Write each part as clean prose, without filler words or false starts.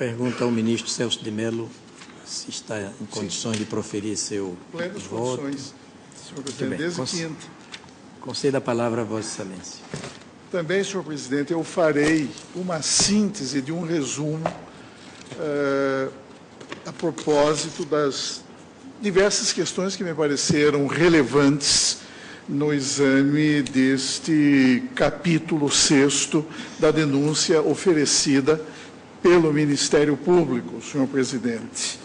Pergunta ao ministro Celso de Mello se está em condições de proferir seu plenas voto. condições, senhor Muito presidente, bem. desde quinta. Conceda a palavra a Vossa Excelência. Também, senhor presidente, eu farei uma síntese de um resumo a propósito das diversas questões que me pareceram relevantes no exame deste capítulo 6º da denúncia oferecida pelo Ministério Público, senhor presidente.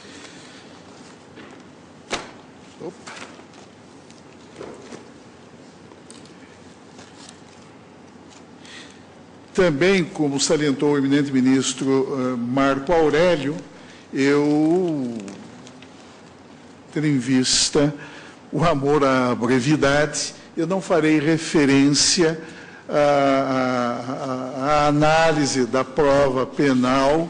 Também, como salientou o eminente ministro Marco Aurélio, eu, tendo em vista o amor à brevidade, eu não farei referência à análise da prova penal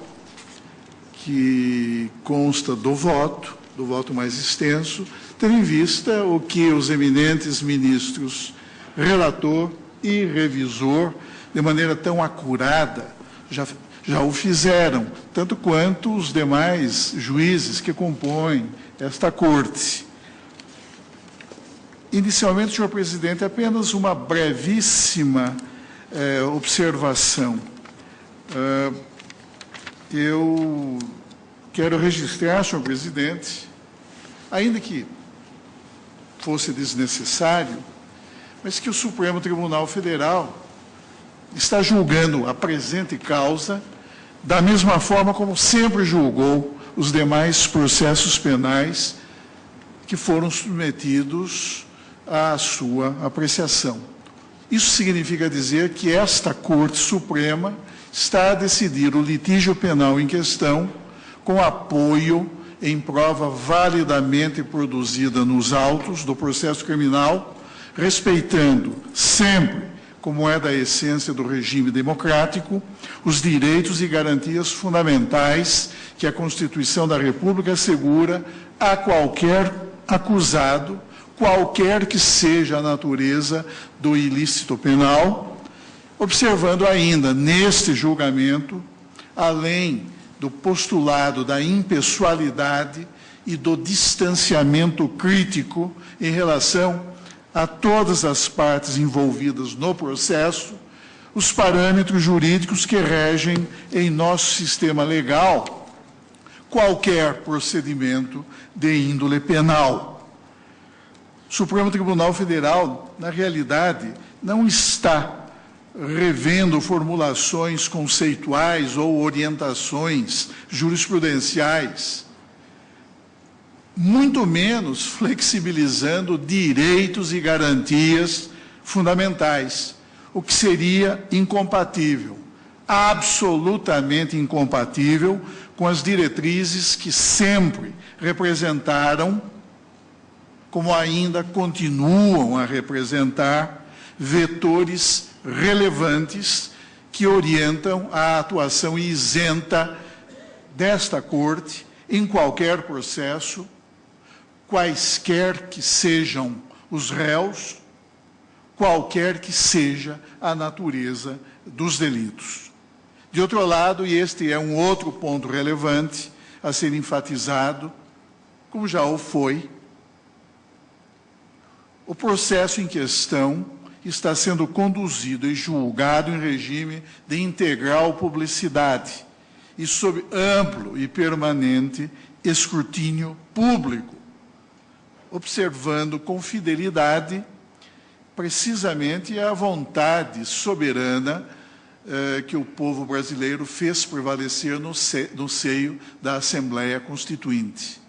que consta do voto mais extenso, tendo em vista o que os eminentes ministros relator e revisor, de maneira tão acurada, já o fizeram, tanto quanto os demais juízes que compõem esta Corte. Inicialmente, senhor presidente, apenas uma brevíssima observação. Eu quero registrar, senhor presidente, ainda que fosse desnecessário, mas que o Supremo Tribunal Federal está julgando a presente causa da mesma forma como sempre julgou os demais processos penais que foram submetidos à sua apreciação. Isso significa dizer que esta Corte Suprema está a decidir o litígio penal em questão com apoio em prova validamente produzida nos autos do processo criminal, respeitando sempre, como é da essência do regime democrático, os direitos e garantias fundamentais que a Constituição da República assegura a qualquer acusado, qualquer que seja a natureza do ilícito penal, observando ainda, neste julgamento, além do postulado da impessoalidade e do distanciamento crítico em relação a todas as partes envolvidas no processo, os parâmetros jurídicos que regem em nosso sistema legal qualquer procedimento de índole penal. O Supremo Tribunal Federal, na realidade, não está revendo formulações conceituais ou orientações jurisprudenciais, muito menos flexibilizando direitos e garantias fundamentais, o que seria incompatível, absolutamente incompatível com as diretrizes que sempre representaram, como ainda continuam a representar, vetores relevantes que orientam a atuação isenta desta Corte em qualquer processo, quaisquer que sejam os réus, qualquer que seja a natureza dos delitos. De outro lado, e este é um outro ponto relevante a ser enfatizado, como já o foi, o processo em questão está sendo conduzido e julgado em regime de integral publicidade e sob amplo e permanente escrutínio público, observando com fidelidade precisamente a vontade soberana que o povo brasileiro fez prevalecer no seio da Assembleia Constituinte.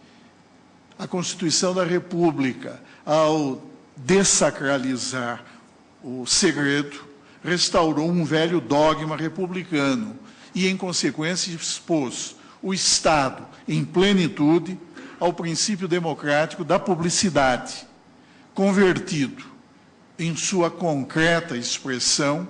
A Constituição da República, ao dessacralizar o segredo, restaurou um velho dogma republicano e, em consequência, expôs o Estado em plenitude ao princípio democrático da publicidade, convertido em sua concreta expressão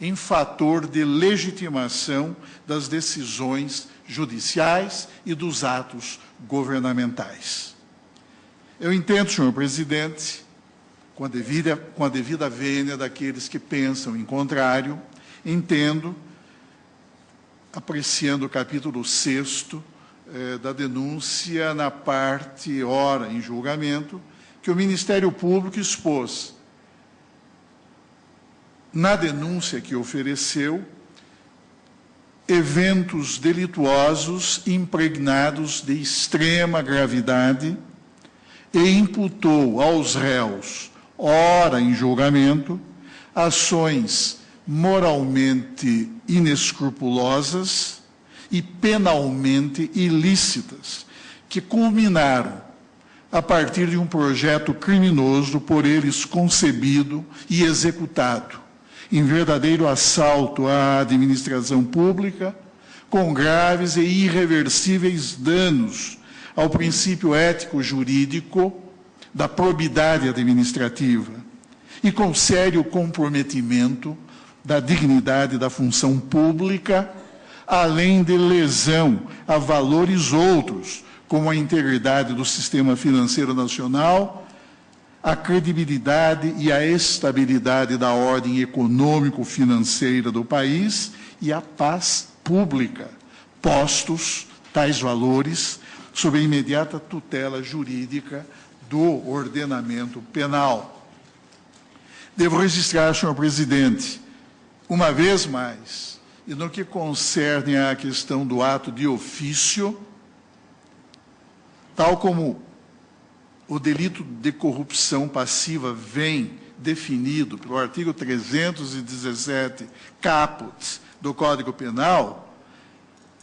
em fator de legitimação das decisões judiciais e dos atos governamentais. Eu entendo, senhor presidente, com a devida vênia daqueles que pensam em contrário, entendo apreciando o capítulo 6º da denúncia na parte ora em julgamento, que o Ministério Público expôs na denúncia que ofereceu eventos delituosos impregnados de extrema gravidade e imputou aos réus, ora em julgamento, ações moralmente inescrupulosas e penalmente ilícitas, que culminaram a partir de um projeto criminoso por eles concebido e executado, em verdadeiro assalto à administração pública, com graves e irreversíveis danos ao princípio ético-jurídico da probidade administrativa e com sério comprometimento da dignidade da função pública, além de lesão a valores outros, como a integridade do sistema financeiro nacional, a credibilidade e a estabilidade da ordem econômico-financeira do país e a paz pública, postos tais valores sob a imediata tutela jurídica do ordenamento penal. Devo registrar, senhor presidente, uma vez mais, e no que concerne à questão do ato de ofício, tal como o delito de corrupção passiva vem definido pelo artigo 317, caput, do Código Penal,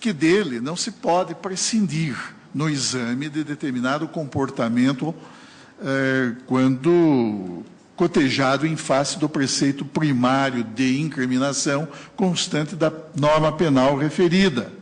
que dele não se pode prescindir no exame de determinado comportamento quando cotejado em face do preceito primário de incriminação constante da norma penal referida.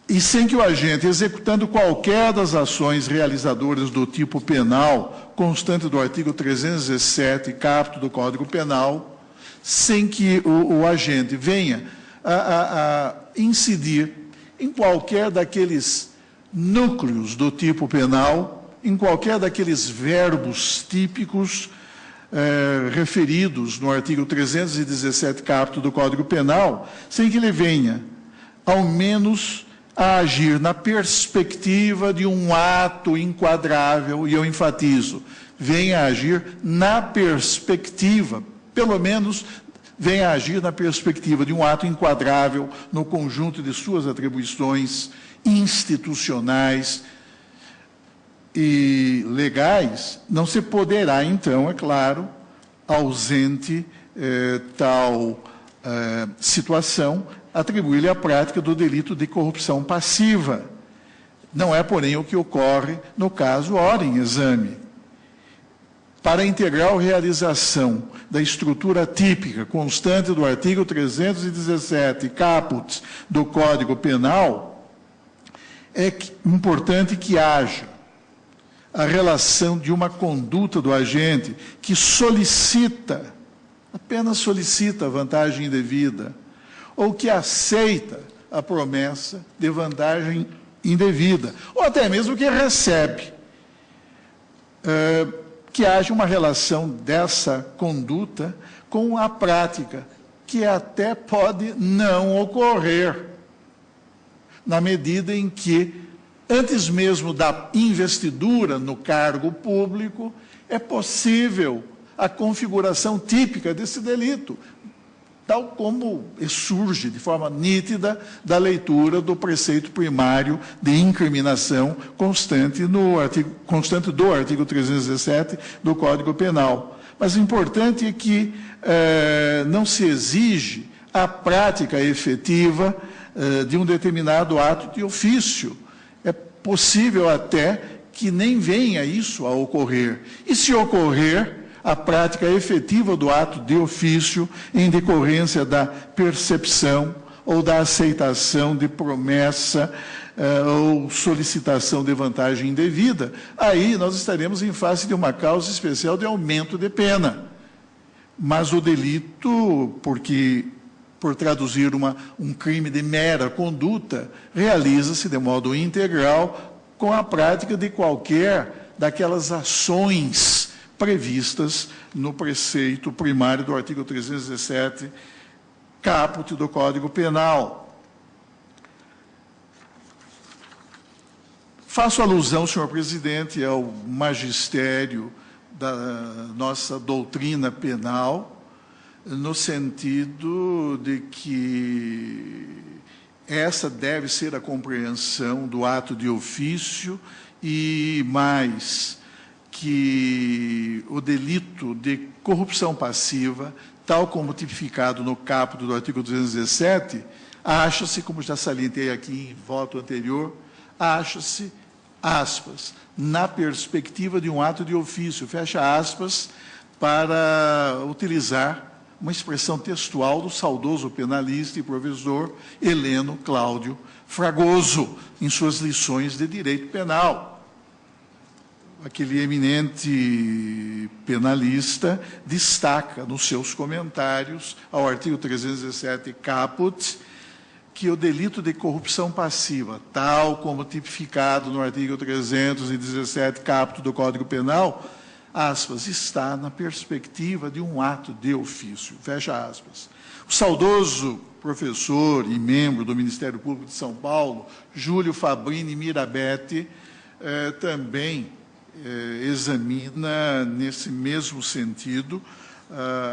E sem que o agente, executando qualquer das ações realizadoras do tipo penal, constante do artigo 317, caput do Código Penal, sem que o agente venha a incidir em qualquer daqueles núcleos do tipo penal, em qualquer daqueles verbos típicos referidos no artigo 317, caput do Código Penal, sem que ele venha, ao menos, a agir na perspectiva de um ato enquadrável, e eu enfatizo, venha a agir na perspectiva, pelo menos venha a agir na perspectiva de um ato enquadrável no conjunto de suas atribuições institucionais e legais, não se poderá, então, é claro, ausente tal situação, atribuir-lhe a prática do delito de corrupção passiva. Não é, porém, o que ocorre no caso ora em exame. Para a integral realização da estrutura típica constante do artigo 317, caput do Código Penal, é importante que haja a relação de uma conduta do agente que solicita, apenas solicita vantagem indevida, ou que aceita a promessa de vantagem indevida, ou até mesmo que recebe, que haja uma relação dessa conduta com a prática, que até pode não ocorrer, na medida em que, antes mesmo da investidura no cargo público, é possível a configuração típica desse delito, tal como surge de forma nítida da leitura do preceito primário de incriminação constante do artigo 317 do Código Penal. Mas o importante é que não se exige a prática efetiva de um determinado ato de ofício. É possível até que nem venha isso a ocorrer. E se ocorrer, a prática efetiva do ato de ofício em decorrência da percepção ou da aceitação de promessa ou solicitação de vantagem indevida, aí nós estaremos em face de uma causa especial de aumento de pena. Mas o delito, por traduzir um crime de mera conduta, realiza-se de modo integral com a prática de qualquer daquelas ações previstas no preceito primário do artigo 317, caput do Código Penal. Faço alusão, senhor presidente, ao magistério da nossa doutrina penal, no sentido de que essa deve ser a compreensão do ato de ofício e mais que o delito de corrupção passiva, tal como tipificado no caput do artigo 217, acha-se, como já salientei aqui em voto anterior, acha-se, aspas, na perspectiva de um ato de ofício, fecha aspas, para utilizar uma expressão textual do saudoso penalista e professor Heleno Cláudio Fragoso, em suas lições de direito penal. Aquele eminente penalista destaca nos seus comentários ao artigo 317 caput que o delito de corrupção passiva, tal como tipificado no artigo 317 caput do Código Penal, aspas, está na perspectiva de um ato de ofício, fecha aspas. O saudoso professor e membro do Ministério Público de São Paulo, Júlio Fabrini Mirabete, também examina nesse mesmo sentido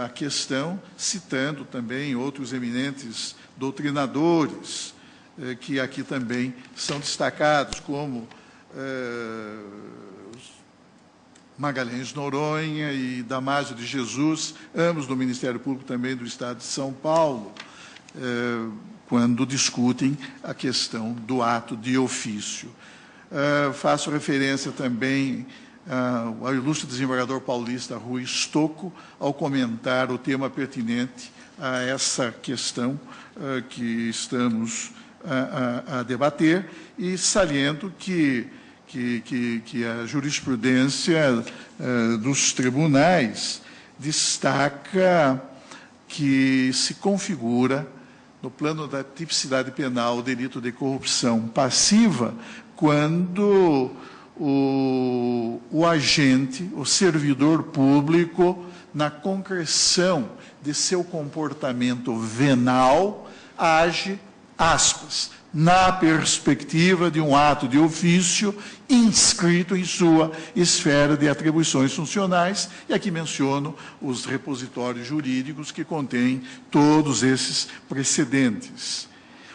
a questão, citando também outros eminentes doutrinadores que aqui também são destacados, como Magalhães Noronha e Damásio de Jesus, ambos do Ministério Público também do Estado de São Paulo, quando discutem a questão do ato de ofício. Faço referência também ao ilustre desembargador paulista Rui Stocco, ao comentar o tema pertinente a essa questão que estamos a debater, e saliento que a jurisprudência dos tribunais destaca que se configura, no plano da tipicidade penal, o delito de corrupção passiva, quando o agente, o servidor público, na concreção de seu comportamento venal, age, aspas, na perspectiva de um ato de ofício inscrito em sua esfera de atribuições funcionais, e aqui menciono os repositórios jurídicos que contêm todos esses precedentes.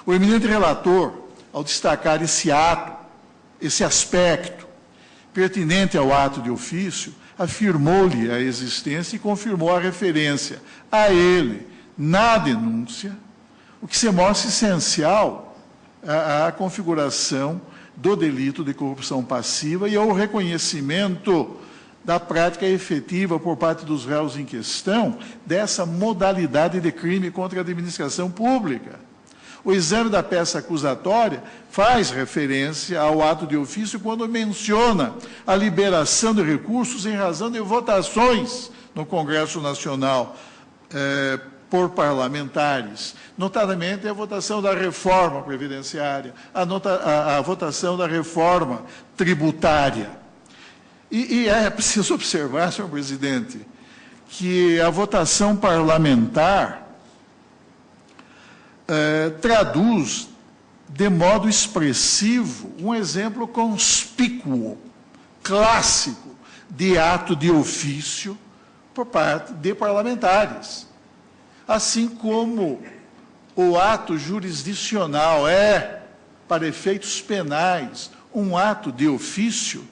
O eminente relator, ao destacar esse ato, esse aspecto pertinente ao ato de ofício, afirmou-lhe a existência e confirmou a referência a ele na denúncia, o que se mostra essencial à configuração do delito de corrupção passiva e ao reconhecimento da prática efetiva por parte dos réus em questão dessa modalidade de crime contra a administração pública. O exame da peça acusatória faz referência ao ato de ofício quando menciona a liberação de recursos em razão de votações no Congresso Nacional por parlamentares, notadamente a votação da reforma previdenciária, a votação da reforma tributária. E é preciso observar, senhor presidente, que a votação parlamentar traduz de modo expressivo um exemplo conspícuo, clássico, de ato de ofício por parte de parlamentares. Assim como o ato jurisdicional é, para efeitos penais, um ato de ofício,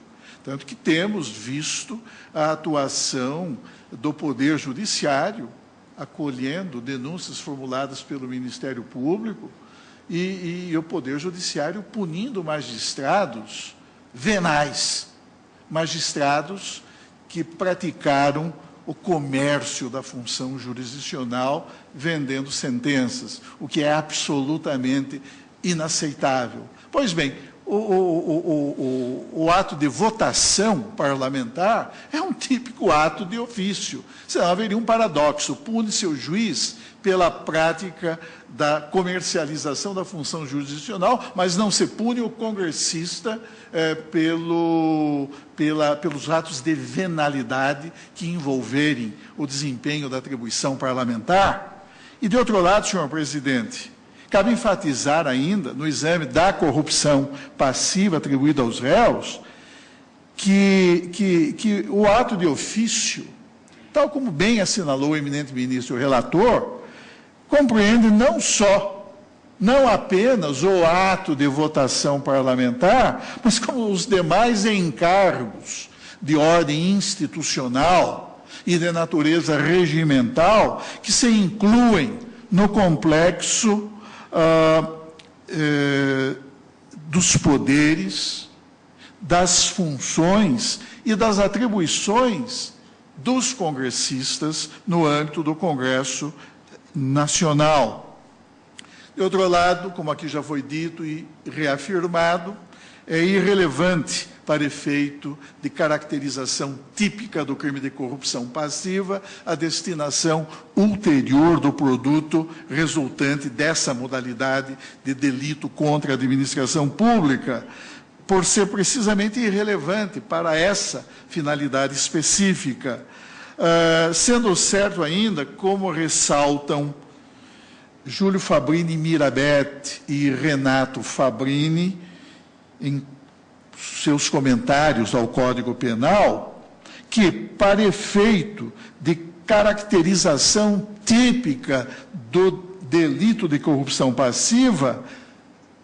tanto que temos visto a atuação do Poder Judiciário acolhendo denúncias formuladas pelo Ministério Público e o Poder Judiciário punindo magistrados venais, magistrados que praticaram o comércio da função jurisdicional vendendo sentenças, o que é absolutamente inaceitável. Pois bem, o ato de votação parlamentar é um típico ato de ofício. Senão haveria um paradoxo: pune-se o juiz pela prática da comercialização da função jurisdicional, mas não se pune o congressista pelos atos de venalidade que envolverem o desempenho da atribuição parlamentar. E, de outro lado, senhor presidente, cabe enfatizar ainda, no exame da corrupção passiva atribuída aos réus, que o ato de ofício, tal como bem assinalou o eminente ministro relator, compreende não apenas o ato de votação parlamentar, mas como os demais encargos de ordem institucional e de natureza regimental que se incluem no complexo dos poderes, das funções e das atribuições dos congressistas no âmbito do Congresso Nacional. De outro lado, como aqui já foi dito e reafirmado, é irrelevante para efeito de caracterização típica do crime de corrupção passiva a destinação ulterior do produto resultante dessa modalidade de delito contra a administração pública, por ser precisamente irrelevante para essa finalidade específica. Sendo certo ainda, como ressaltam Júlio Fabrini Mirabete e Renato Fabrini, em seus comentários ao Código Penal, que, para efeito de caracterização típica do delito de corrupção passiva,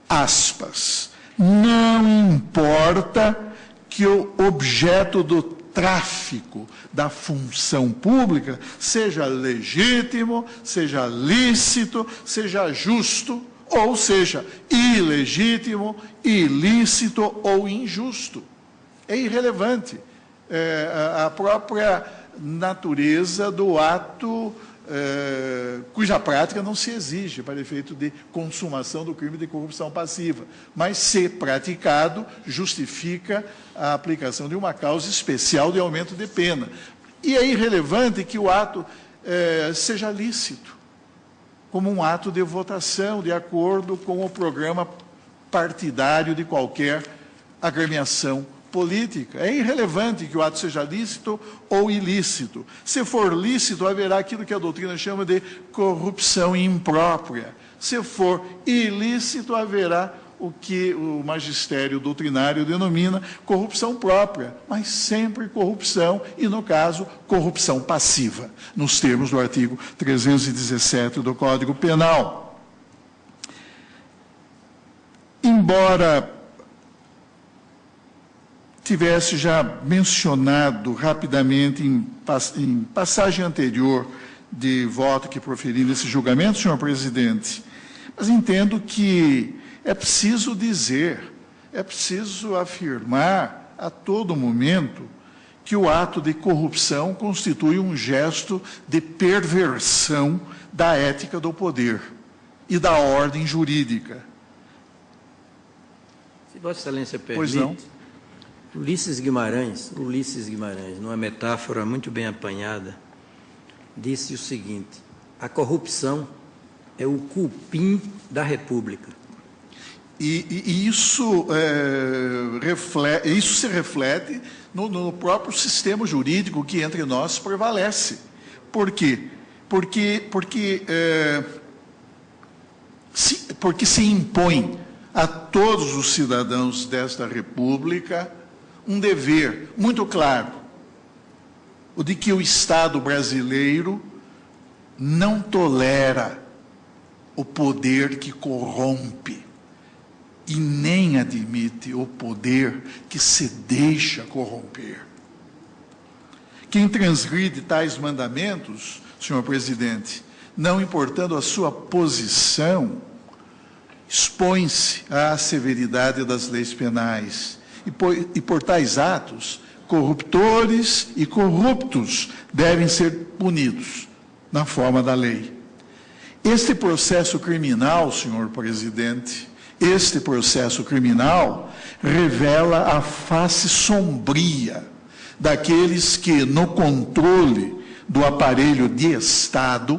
aspas, não importa que o objeto do tráfico da função pública seja legítimo, seja lícito, seja justo, ou seja, ilegítimo, ilícito ou injusto. É irrelevante a própria natureza do ato cuja prática não se exige para efeito de consumação do crime de corrupção passiva, mas, se praticado, justifica a aplicação de uma causa especial de aumento de pena. E é irrelevante que o ato seja lícito, como um ato de votação, de acordo com o programa partidário de qualquer agremiação política. É irrelevante que o ato seja lícito ou ilícito. Se for lícito, haverá aquilo que a doutrina chama de corrupção imprópria. Se for ilícito, haverá o que o magistério doutrinário denomina corrupção própria, mas sempre corrupção, e, no caso, corrupção passiva, nos termos do artigo 317 do Código Penal. Embora tivesse já mencionado rapidamente em passagem anterior de voto que proferi nesse julgamento, senhor presidente, mas entendo que é preciso dizer, é preciso afirmar a todo momento que o ato de corrupção constitui um gesto de perversão da ética do poder e da ordem jurídica. Se Vossa Excelência permite, pois não. Ulisses Guimarães, numa metáfora muito bem apanhada, disse o seguinte: a corrupção é o cupim da República. E isso, isso se reflete no próprio sistema jurídico que entre nós prevalece. Por quê? Porque se impõe a todos os cidadãos desta República um dever muito claro, o de que o Estado brasileiro não tolera o poder que corrompe e nem admite o poder que se deixa corromper. Quem transgride tais mandamentos, senhor presidente, não importando a sua posição, expõe-se à severidade das leis penais. E por tais atos, corruptores e corruptos devem ser punidos na forma da lei. Este processo criminal, senhor presidente, este processo criminal revela a face sombria daqueles que, no controle do aparelho de Estado,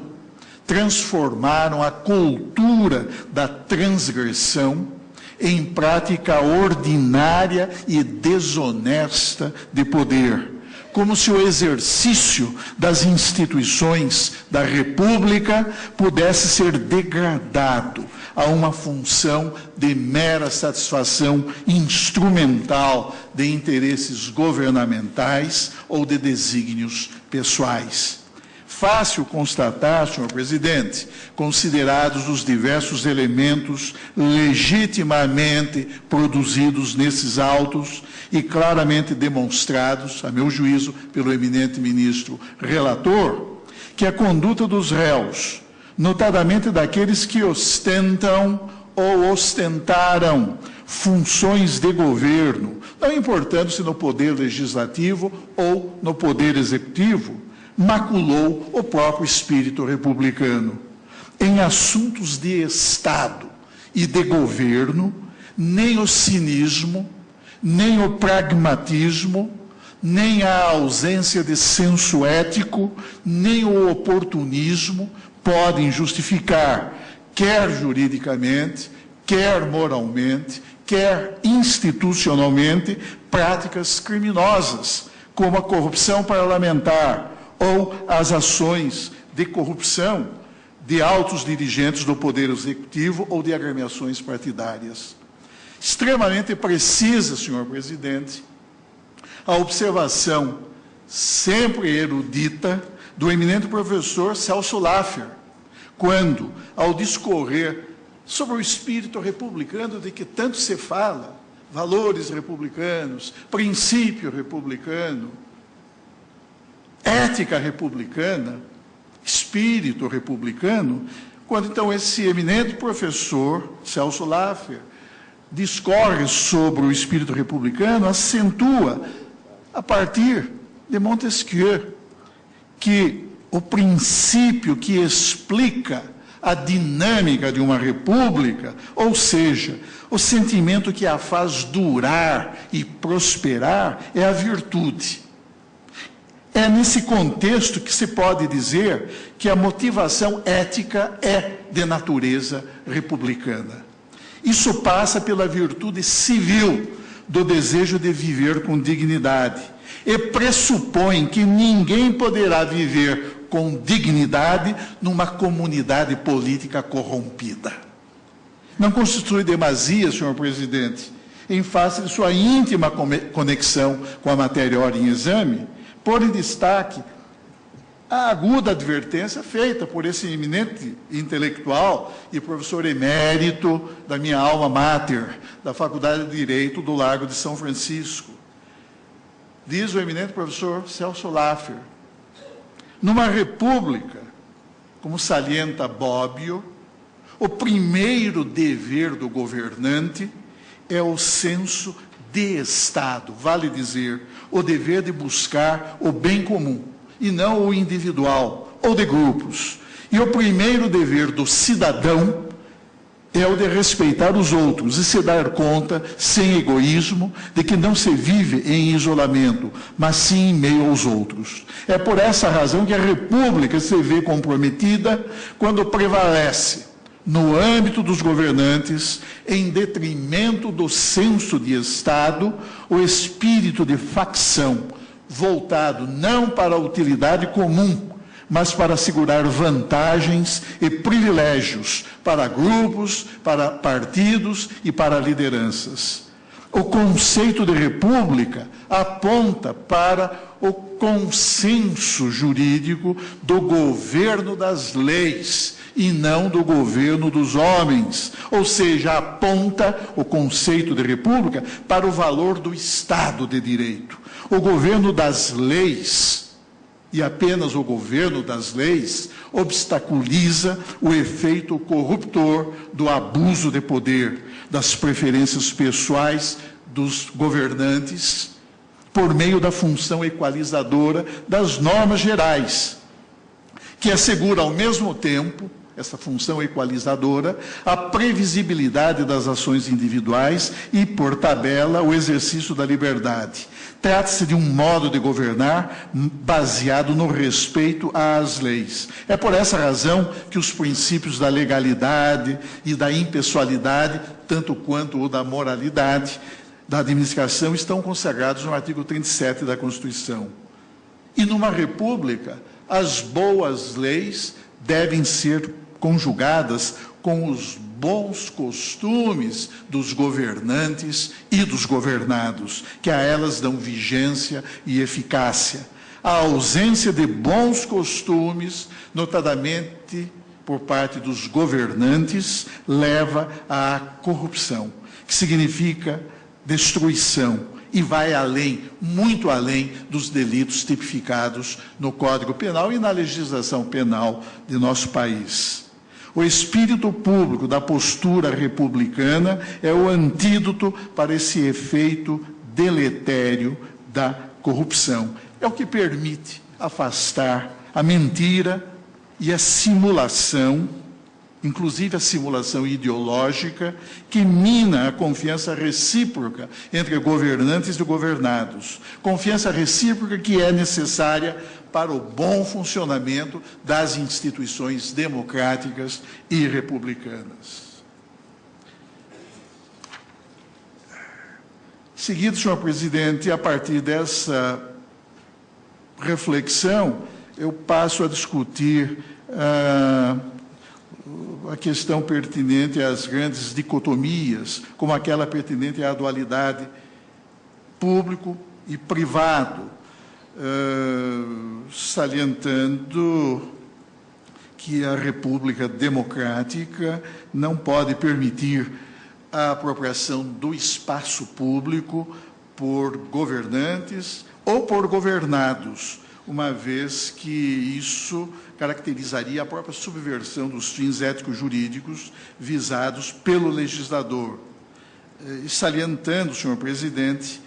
transformaram a cultura da transgressão em prática ordinária e desonesta de poder, como se o exercício das instituições da República pudesse ser degradado a uma função de mera satisfação instrumental de interesses governamentais ou de desígnios pessoais. Fácil constatar, senhor presidente, considerados os diversos elementos legitimamente produzidos nesses autos e claramente demonstrados, a meu juízo, pelo eminente ministro relator, que a conduta dos réus, notadamente daqueles que ostentam ou ostentaram funções de governo, não importando-se no poder legislativo ou no poder executivo, maculou o próprio espírito republicano. Em assuntos de Estado e de governo, nem o cinismo, nem o pragmatismo, nem a ausência de senso ético, nem o oportunismo podem justificar, quer juridicamente, quer moralmente, quer institucionalmente, práticas criminosas, como a corrupção parlamentar ou as ações de corrupção de altos dirigentes do Poder Executivo ou de agremiações partidárias. Extremamente precisa, senhor presidente, a observação sempre erudita do eminente professor Celso Laffer, quando, ao discorrer sobre o espírito republicano de que tanto se fala, valores republicanos, princípio republicano, ética republicana, espírito republicano, quando então esse eminente professor, Celso Laffer, discorre sobre o espírito republicano, acentua, a partir de Montesquieu, que o princípio que explica a dinâmica de uma república, ou seja, o sentimento que a faz durar e prosperar, é a virtude. É nesse contexto que se pode dizer que a motivação ética é de natureza republicana. Isso passa pela virtude civil do desejo de viver com dignidade e pressupõe que ninguém poderá viver com dignidade numa comunidade política corrompida. Não constitui demasia, senhor presidente, em face de sua íntima conexão com a matéria ora em exame, pôr em destaque a aguda advertência feita por esse eminente intelectual e professor emérito da minha alma mater, da Faculdade de Direito do Largo de São Francisco. Diz o eminente professor Celso Laffer: numa república, como salienta Bobbio, o primeiro dever do governante é o senso de Estado, vale dizer, o dever de buscar o bem comum, e não o individual, ou de grupos. E o primeiro dever do cidadão é o de respeitar os outros e se dar conta, sem egoísmo, de que não se vive em isolamento, mas sim em meio aos outros. É por essa razão que a República se vê comprometida quando prevalece, no âmbito dos governantes, em detrimento do senso de Estado, o espírito de facção, voltado não para a utilidade comum, mas para assegurar vantagens e privilégios para grupos, para partidos e para lideranças. O conceito de república aponta para o consenso jurídico do governo das leis e não do governo dos homens, ou seja, aponta o conceito de república para o valor do Estado de Direito. O governo das leis, e apenas o governo das leis, obstaculiza o efeito corruptor do abuso de poder, das preferências pessoais dos governantes, por meio da função equalizadora das normas gerais, que assegura ao mesmo tempo, essa função equalizadora, a previsibilidade das ações individuais e, por tabela, o exercício da liberdade. Trata-se de um modo de governar baseado no respeito às leis. É por essa razão que os princípios da legalidade e da impessoalidade, tanto quanto o da moralidade, da administração, estão consagrados no artigo 37 da Constituição. E numa república, as boas leis devem ser conjugadas com os bons costumes dos governantes e dos governados, que a elas dão vigência e eficácia. A ausência de bons costumes, notadamente por parte dos governantes, leva à corrupção, que significa destruição, e vai além, muito além, dos delitos tipificados no Código Penal e na legislação penal de nosso país. O espírito público da postura republicana é o antídoto para esse efeito deletério da corrupção. É o que permite afastar a mentira e a simulação, inclusive a simulação ideológica, que mina a confiança recíproca entre governantes e governados. Confiança recíproca que é necessária para o bom funcionamento das instituições democráticas e republicanas. Seguido, senhor presidente, a partir dessa reflexão, eu passo a discutir a questão pertinente às grandes dicotomias, como aquela pertinente à dualidade público e privado, salientando que a República Democrática não pode permitir a apropriação do espaço público por governantes ou por governados, uma vez que isso caracterizaria a própria subversão dos fins éticos-jurídicos visados pelo legislador. E salientando, senhor presidente,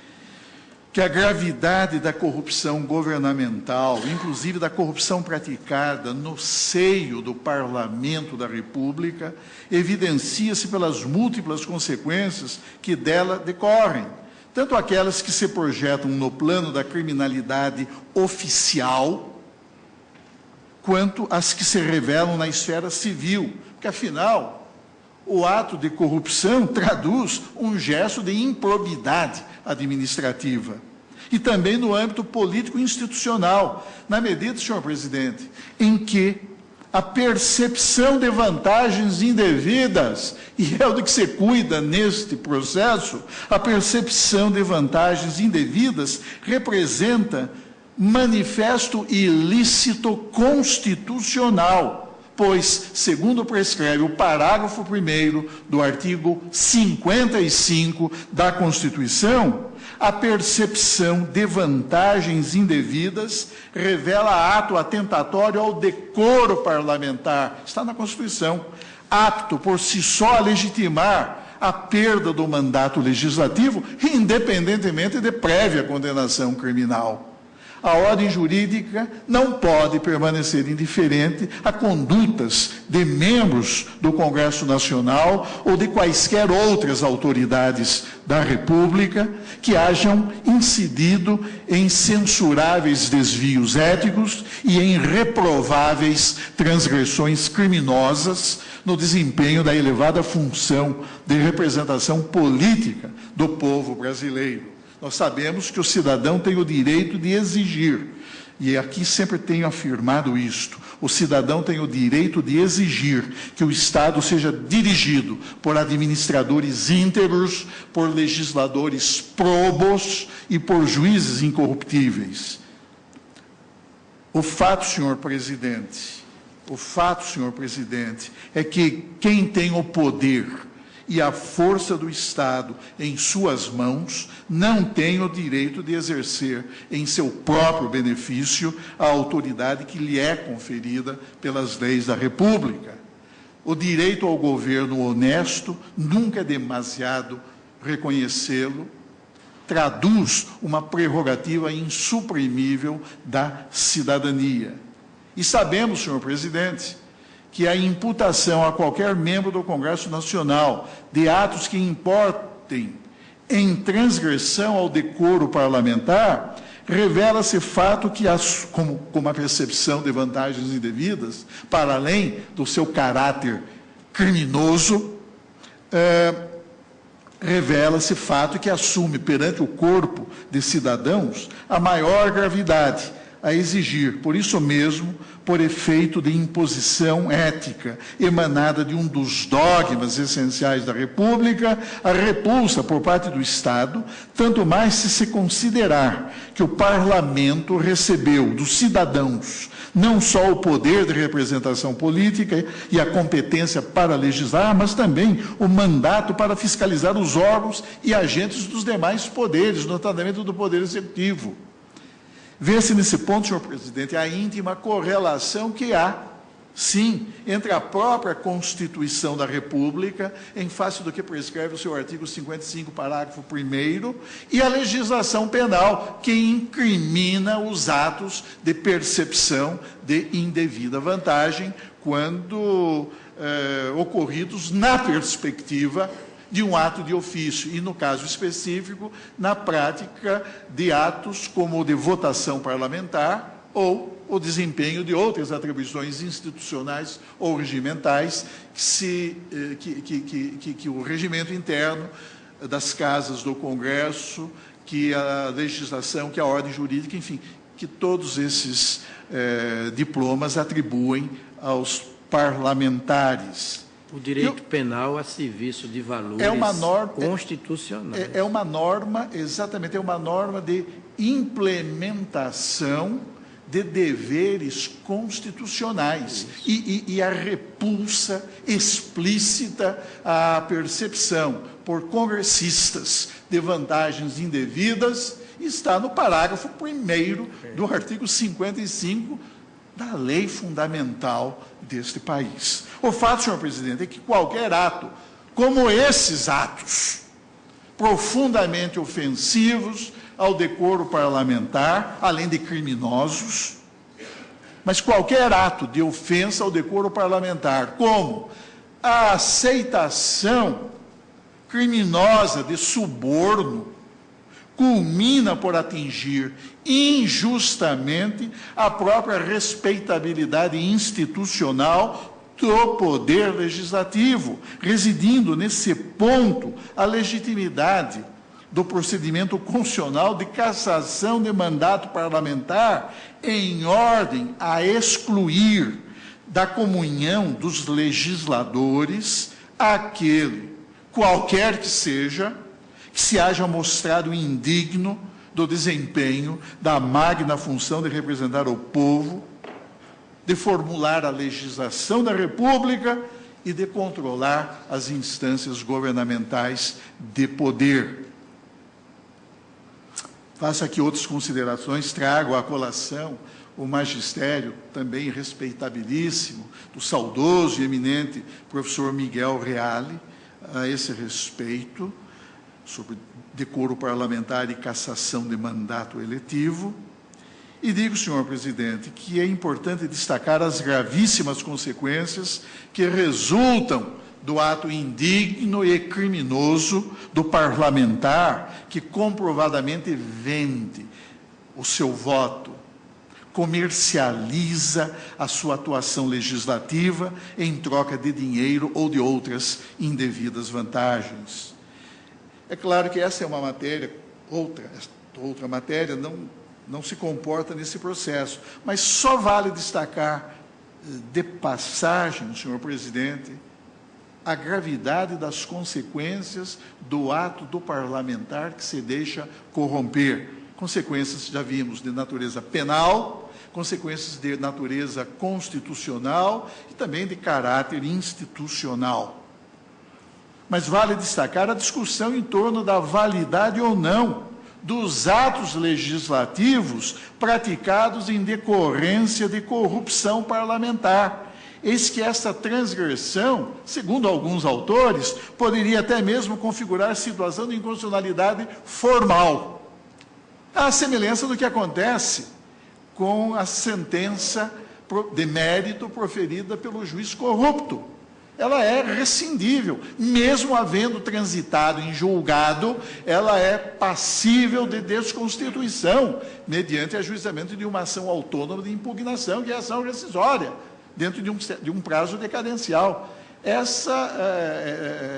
que a gravidade da corrupção governamental, inclusive da corrupção praticada no seio do Parlamento da República, evidencia-se pelas múltiplas consequências que dela decorrem, tanto aquelas que se projetam no plano da criminalidade oficial, quanto as que se revelam na esfera civil, porque, afinal, o ato de corrupção traduz um gesto de improbidade administrativa. E também no âmbito político-institucional, na medida, senhor presidente, em que a percepção de vantagens indevidas, e é o de que se cuida neste processo, a percepção de vantagens indevidas representa manifesto ilícito constitucional, pois, segundo prescreve o parágrafo 1º do artigo 55 da Constituição, a percepção de vantagens indevidas revela ato atentatório ao decoro parlamentar, está na Constituição, apto por si só a legitimar a perda do mandato legislativo, independentemente de prévia condenação criminal. A ordem jurídica não pode permanecer indiferente a condutas de membros do Congresso Nacional ou de quaisquer outras autoridades da República que hajam incidido em censuráveis desvios éticos e em reprováveis transgressões criminosas no desempenho da elevada função de representação política do povo brasileiro. Nós sabemos que o cidadão tem o direito de exigir, e aqui sempre tenho afirmado isto, o cidadão tem o direito de exigir que o Estado seja dirigido por administradores íntegros, por legisladores probos e por juízes incorruptíveis. O fato, senhor presidente, é que quem tem o poder e a força do Estado em suas mãos, não tem o direito de exercer em seu próprio benefício a autoridade que lhe é conferida pelas leis da República. O direito ao governo honesto, nunca é demasiado reconhecê-lo, traduz uma prerrogativa insuprimível da cidadania. E sabemos, senhor presidente, que a imputação a qualquer membro do Congresso Nacional de atos que importem em transgressão ao decoro parlamentar, revela-se fato que, como a percepção de vantagens indevidas, para além do seu caráter criminoso, revela-se fato que assume perante o corpo de cidadãos a maior gravidade, a exigir, por isso mesmo, por efeito de imposição ética, emanada de um dos dogmas essenciais da República, a repulsa por parte do Estado, tanto mais se considerar que o Parlamento recebeu dos cidadãos não só o poder de representação política e a competência para legislar, mas também o mandato para fiscalizar os órgãos e agentes dos demais poderes, notadamente do Poder Executivo. Vê-se nesse ponto, senhor presidente, a íntima correlação que há, sim, entre a própria Constituição da República, em face do que prescreve o seu artigo 55, parágrafo 1º, e a legislação penal, que incrimina os atos de percepção de indevida vantagem, quando ocorridos na perspectiva de um ato de ofício, e, no caso específico, na prática de atos como o de votação parlamentar ou o desempenho de outras atribuições institucionais ou regimentais que o regimento interno das casas do Congresso, que a legislação, que a ordem jurídica, enfim, que todos esses diplomas atribuem aos parlamentares. O direito penal a serviço de valores constitucionais. É uma norma, exatamente, é uma norma de implementação de deveres constitucionais e a repulsa explícita à percepção por congressistas de vantagens indevidas está no parágrafo 1º do artigo 55 da lei fundamental deste país. O fato, senhor presidente, é que qualquer ato, como esses atos, profundamente ofensivos ao decoro parlamentar, além de criminosos, mas qualquer ato de ofensa ao decoro parlamentar, como a aceitação criminosa de suborno, culmina por atingir injustamente a própria respeitabilidade institucional do Poder Legislativo, residindo nesse ponto a legitimidade do procedimento constitucional de cassação de mandato parlamentar em ordem a excluir da comunhão dos legisladores aquele, qualquer que seja, que se haja mostrado indigno do desempenho da magna função de representar o povo, de formular a legislação da República e de controlar as instâncias governamentais de poder. Faço aqui outras considerações, trago à colação o magistério, também respeitabilíssimo, do saudoso e eminente professor Miguel Reale, a esse respeito, sobre decoro parlamentar e cassação de mandato eletivo. E digo, senhor presidente, que é importante destacar as gravíssimas consequências que resultam do ato indigno e criminoso do parlamentar que comprovadamente vende o seu voto, comercializa a sua atuação legislativa em troca de dinheiro ou de outras indevidas vantagens. É claro que essa é uma matéria, outra matéria não se comporta nesse processo, mas só vale destacar de passagem, senhor presidente, a gravidade das consequências do ato do parlamentar que se deixa corromper. Consequências, já vimos, de natureza penal, consequências de natureza constitucional e também de caráter institucional. Mas vale destacar a discussão em torno da validade ou não dos atos legislativos praticados em decorrência de corrupção parlamentar. Eis que esta transgressão, segundo alguns autores, poderia até mesmo configurar situação de inconstitucionalidade formal, à semelhança do que acontece com a sentença de mérito proferida pelo juiz corrupto. Ela é rescindível, mesmo havendo transitado em julgado, ela é passível de desconstituição, mediante ajuizamento de uma ação autônoma de impugnação, que é a ação rescisória, dentro de um prazo decadencial. Essa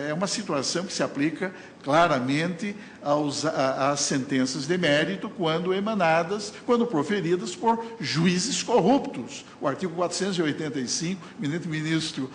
é uma situação que se aplica claramente às sentenças de mérito quando proferidas por juízes corruptos. O artigo 485, eminente ministro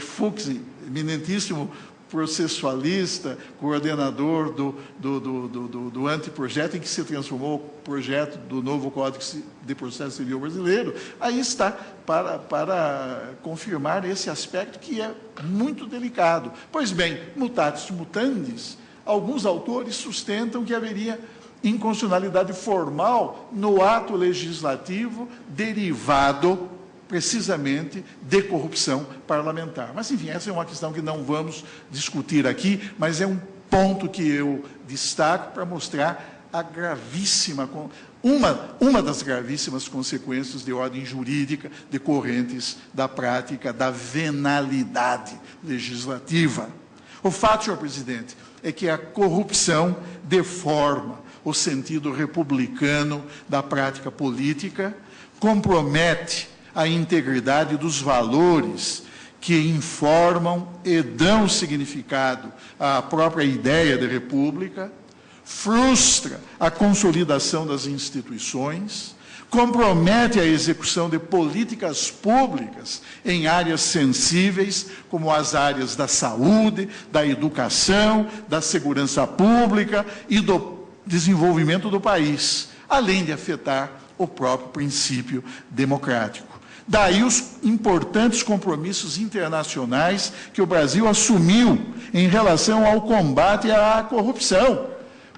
Fux, eminentíssimo processualista, coordenador do anteprojeto em que se transformou o projeto do novo Código de Processo Civil brasileiro, aí está para confirmar esse aspecto que é muito delicado. Pois bem, mutatis mutandis, alguns autores sustentam que haveria inconstitucionalidade formal no ato legislativo derivado precisamente de corrupção parlamentar. Mas, enfim, essa é uma questão que não vamos discutir aqui, mas é um ponto que eu destaco para mostrar a gravíssima, uma das gravíssimas consequências de ordem jurídica decorrentes da prática da venalidade legislativa. O fato, senhor presidente, é que a corrupção deforma o sentido republicano da prática política, compromete a integridade dos valores que informam e dão significado à própria ideia de república, frustra a consolidação das instituições, compromete a execução de políticas públicas em áreas sensíveis, como as áreas da saúde, da educação, da segurança pública e do desenvolvimento do país, além de afetar o próprio princípio democrático. Daí os importantes compromissos internacionais que o Brasil assumiu em relação ao combate à corrupção,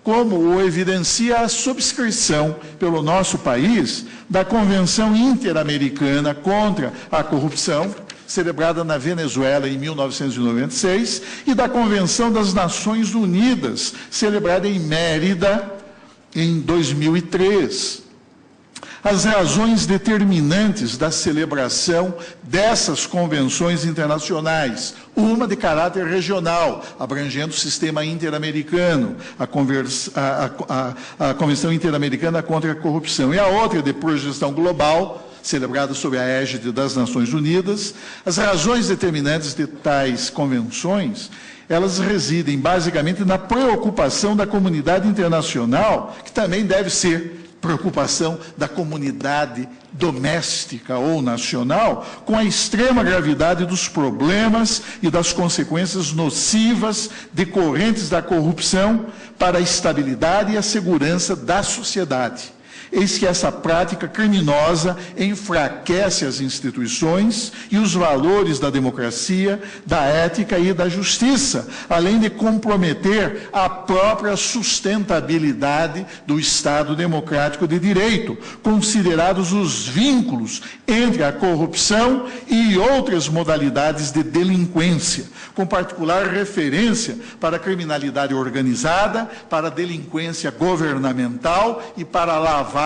como o evidencia a subscrição pelo nosso país da Convenção Interamericana contra a Corrupção, celebrada na Venezuela em 1996, e da Convenção das Nações Unidas, celebrada em Mérida em 2003. As razões determinantes da celebração dessas convenções internacionais, uma de caráter regional, abrangendo o sistema interamericano, a Convenção Interamericana contra a Corrupção, e a outra de projeção global, celebrada sob a égide das Nações Unidas. As razões determinantes de tais convenções, elas residem basicamente na preocupação da comunidade internacional, que também deve ser preocupação da comunidade doméstica ou nacional, com a extrema gravidade dos problemas e das consequências nocivas decorrentes da corrupção para a estabilidade e a segurança da sociedade. Eis que essa prática criminosa enfraquece as instituições e os valores da democracia, da ética e da justiça, além de comprometer a própria sustentabilidade do Estado democrático de direito, considerados os vínculos entre a corrupção e outras modalidades de delinquência, com particular referência para a criminalidade organizada, para a delinquência governamental e para a lavagem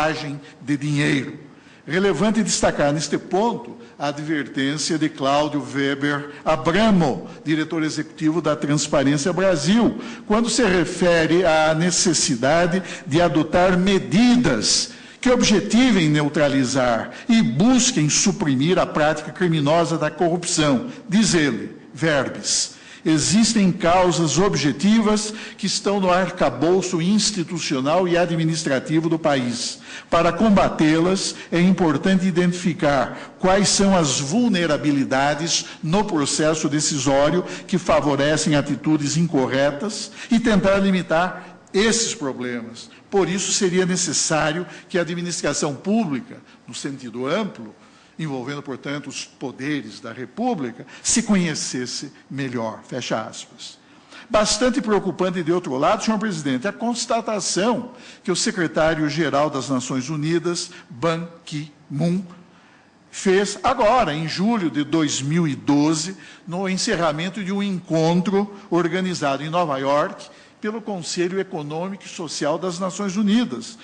de dinheiro. Relevante destacar neste ponto a advertência de Cláudio Weber Abramo, diretor executivo da Transparência Brasil, quando se refere à necessidade de adotar medidas que objetivem neutralizar e busquem suprimir a prática criminosa da corrupção. Diz ele, verbis: existem causas objetivas que estão no arcabouço institucional e administrativo do país. Para combatê-las, é importante identificar quais são as vulnerabilidades no processo decisório que favorecem atitudes incorretas e tentar limitar esses problemas. Por isso, seria necessário que a administração pública, no sentido amplo, envolvendo, portanto, os poderes da República, se conhecesse melhor. Fecha aspas. Bastante preocupante, de outro lado, senhor presidente, a constatação que o secretário-geral das Nações Unidas, Ban Ki-moon, fez agora, em julho de 2012, no encerramento de um encontro organizado em Nova York pelo Conselho Econômico e Social das Nações Unidas,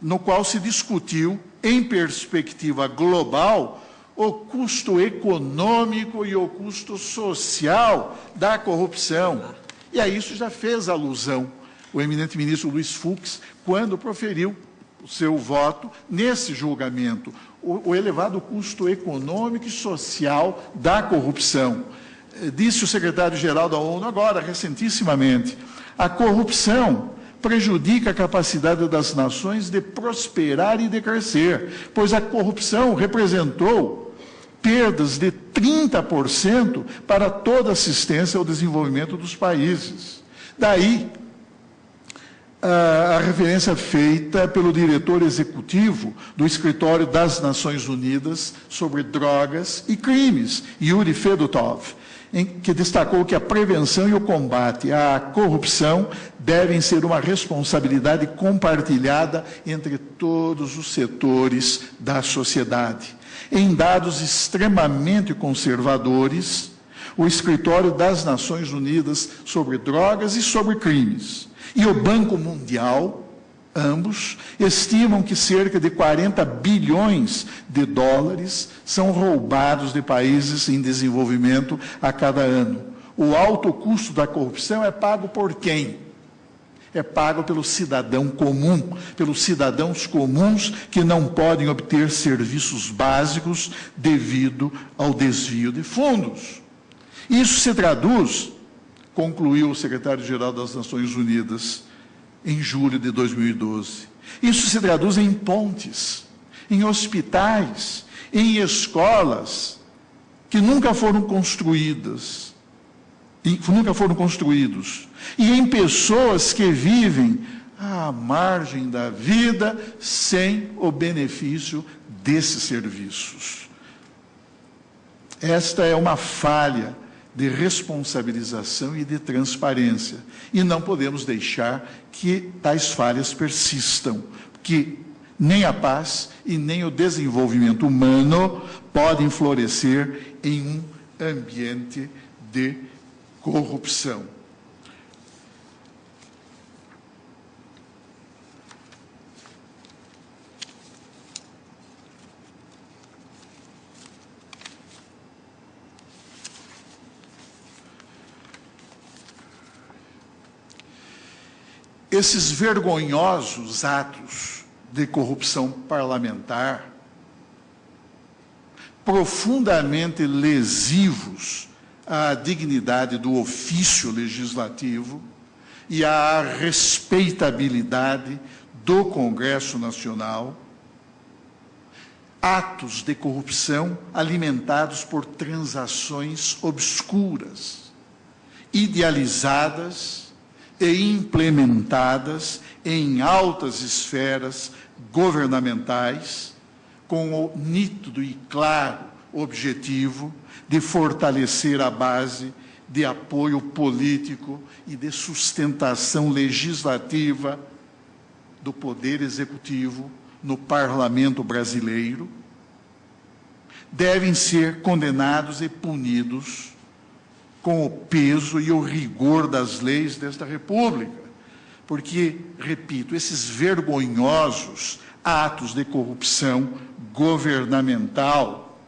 no qual se discutiu, em perspectiva global, o custo econômico e o custo social da corrupção. E a isso já fez alusão o eminente ministro Luiz Fux, quando proferiu o seu voto nesse julgamento, o elevado custo econômico e social da corrupção. Disse o secretário-geral da ONU agora, recentissimamente, a corrupção prejudica a capacidade das nações de prosperar e de crescer, pois a corrupção representou perdas de 30% para toda a assistência ao desenvolvimento dos países. Daí, a referência feita pelo diretor executivo do Escritório das Nações Unidas sobre Drogas e Crimes, Yuri Fedotov, que destacou que a prevenção e o combate à corrupção devem ser uma responsabilidade compartilhada entre todos os setores da sociedade. Em dados extremamente conservadores, o Escritório das Nações Unidas sobre Drogas e sobre Crimes e o Banco Mundial, ambos, estimam que cerca de 40 bilhões de dólares são roubados de países em desenvolvimento a cada ano. O alto custo da corrupção é pago por quem? É pago pelo cidadão comum, pelos cidadãos comuns que não podem obter serviços básicos devido ao desvio de fundos. Isso se traduz, concluiu o secretário-geral das Nações Unidas em julho de 2012, isso se traduz em pontes, em hospitais, em escolas que nunca foram construídos, e em pessoas que vivem à margem da vida sem o benefício desses serviços. Esta é uma falha de responsabilização e de transparência, e não podemos deixar que tais falhas persistam, porque nem a paz e nem o desenvolvimento humano podem florescer em um ambiente de corrupção. Esses vergonhosos atos de corrupção parlamentar, profundamente lesivos à dignidade do ofício legislativo e à respeitabilidade do Congresso Nacional, atos de corrupção alimentados por transações obscuras, idealizadas e implementadas em altas esferas governamentais, com o nítido e claro objetivo de fortalecer a base de apoio político e de sustentação legislativa do Poder Executivo no Parlamento brasileiro, devem ser condenados e punidos com o peso e o rigor das leis desta República, porque, repito, esses vergonhosos atos de corrupção governamental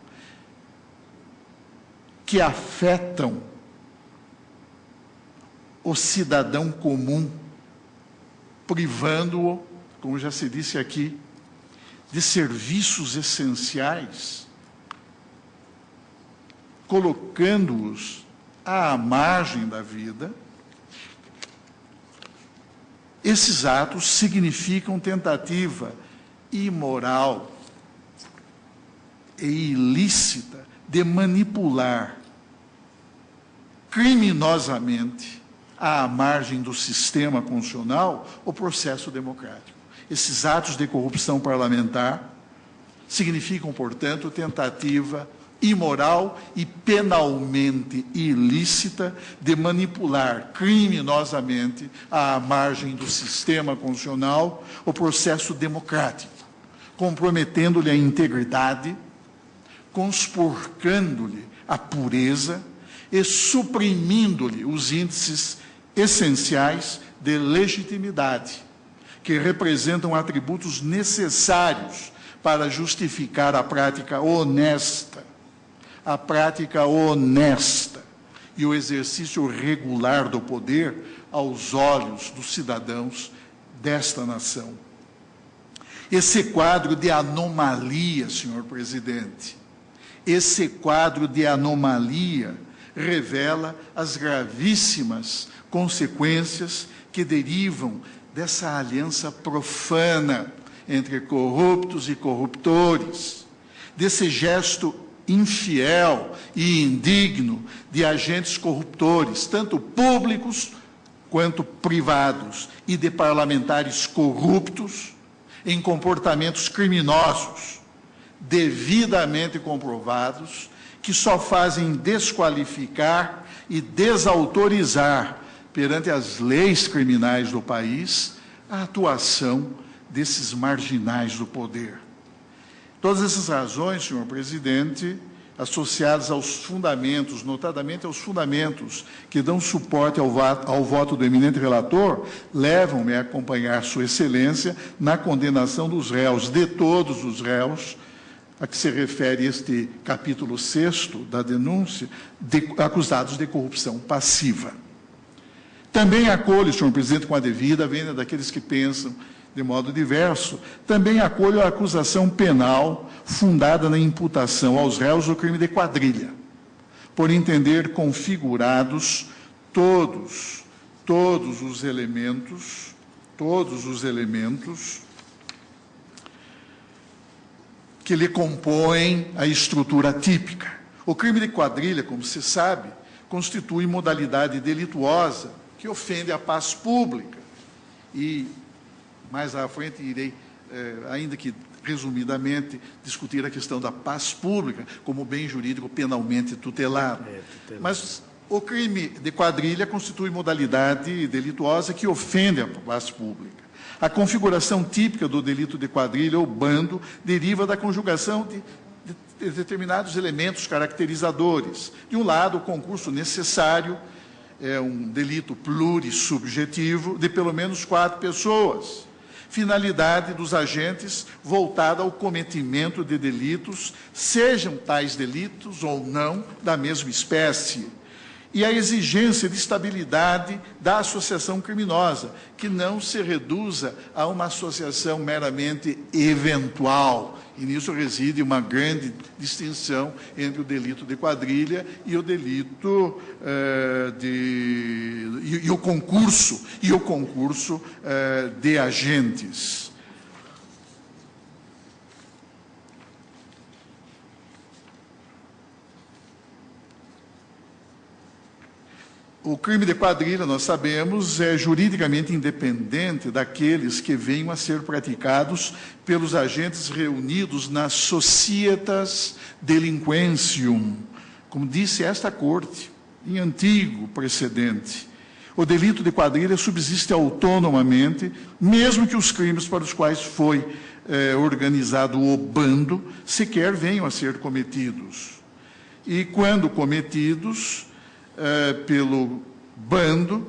que afetam o cidadão comum, privando-o, como já se disse aqui, de serviços essenciais, colocando-os à margem da vida, esses atos significam tentativa imoral e ilícita de manipular criminosamente à margem do sistema constitucional o processo democrático. Esses atos de corrupção parlamentar significam, portanto, tentativa imoral e penalmente ilícita de manipular criminosamente à margem do sistema constitucional o processo democrático, comprometendo-lhe a integridade, conspurcando-lhe a pureza e suprimindo-lhe os índices essenciais de legitimidade, que representam atributos necessários para justificar a prática honesta e o exercício regular do poder aos olhos dos cidadãos desta nação. Esse quadro de anomalia, senhor presidente, esse quadro de anomalia revela as gravíssimas consequências que derivam dessa aliança profana entre corruptos e corruptores, desse gesto infiel e indigno de agentes corruptores, tanto públicos quanto privados, e de parlamentares corruptos em comportamentos criminosos, devidamente comprovados, que só fazem desqualificar e desautorizar perante as leis criminais do país a atuação desses marginais do poder. Todas essas razões, senhor presidente, associadas aos fundamentos, notadamente aos fundamentos que dão suporte ao voto do eminente relator, levam-me a acompanhar Sua Excelência na condenação dos réus, de todos os réus, a que se refere este capítulo 6º da denúncia, acusados de corrupção passiva. Também acolho, senhor presidente, com a devida vênia daqueles que pensam de modo diverso, também acolho a acusação penal fundada na imputação aos réus do crime de quadrilha, por entender configurados todos os elementos que lhe compõem a estrutura típica. O crime de quadrilha, como se sabe, constitui modalidade delituosa que ofende a paz pública. E mais à frente irei, ainda que resumidamente, discutir a questão da paz pública como bem jurídico penalmente tutelado. Mas o crime de quadrilha constitui modalidade delituosa que ofende a paz pública. A configuração típica do delito de quadrilha ou bando deriva da conjugação de determinados elementos caracterizadores. De um lado, o concurso necessário é um delito plurissubjetivo de pelo menos 4 pessoas. Finalidade dos agentes voltada ao cometimento de delitos, sejam tais delitos ou não da mesma espécie. E a exigência de estabilidade da associação criminosa, que não se reduza a uma associação meramente eventual. E nisso reside uma grande distinção entre o delito de quadrilha e o delito o concurso de agentes. O crime de quadrilha, nós sabemos, é juridicamente independente daqueles que venham a ser praticados pelos agentes reunidos nas societas delinquentium, como disse esta Corte, em antigo precedente. O delito de quadrilha subsiste autonomamente, mesmo que os crimes para os quais foi organizado o bando sequer venham a ser cometidos. E, quando cometidos pelo bando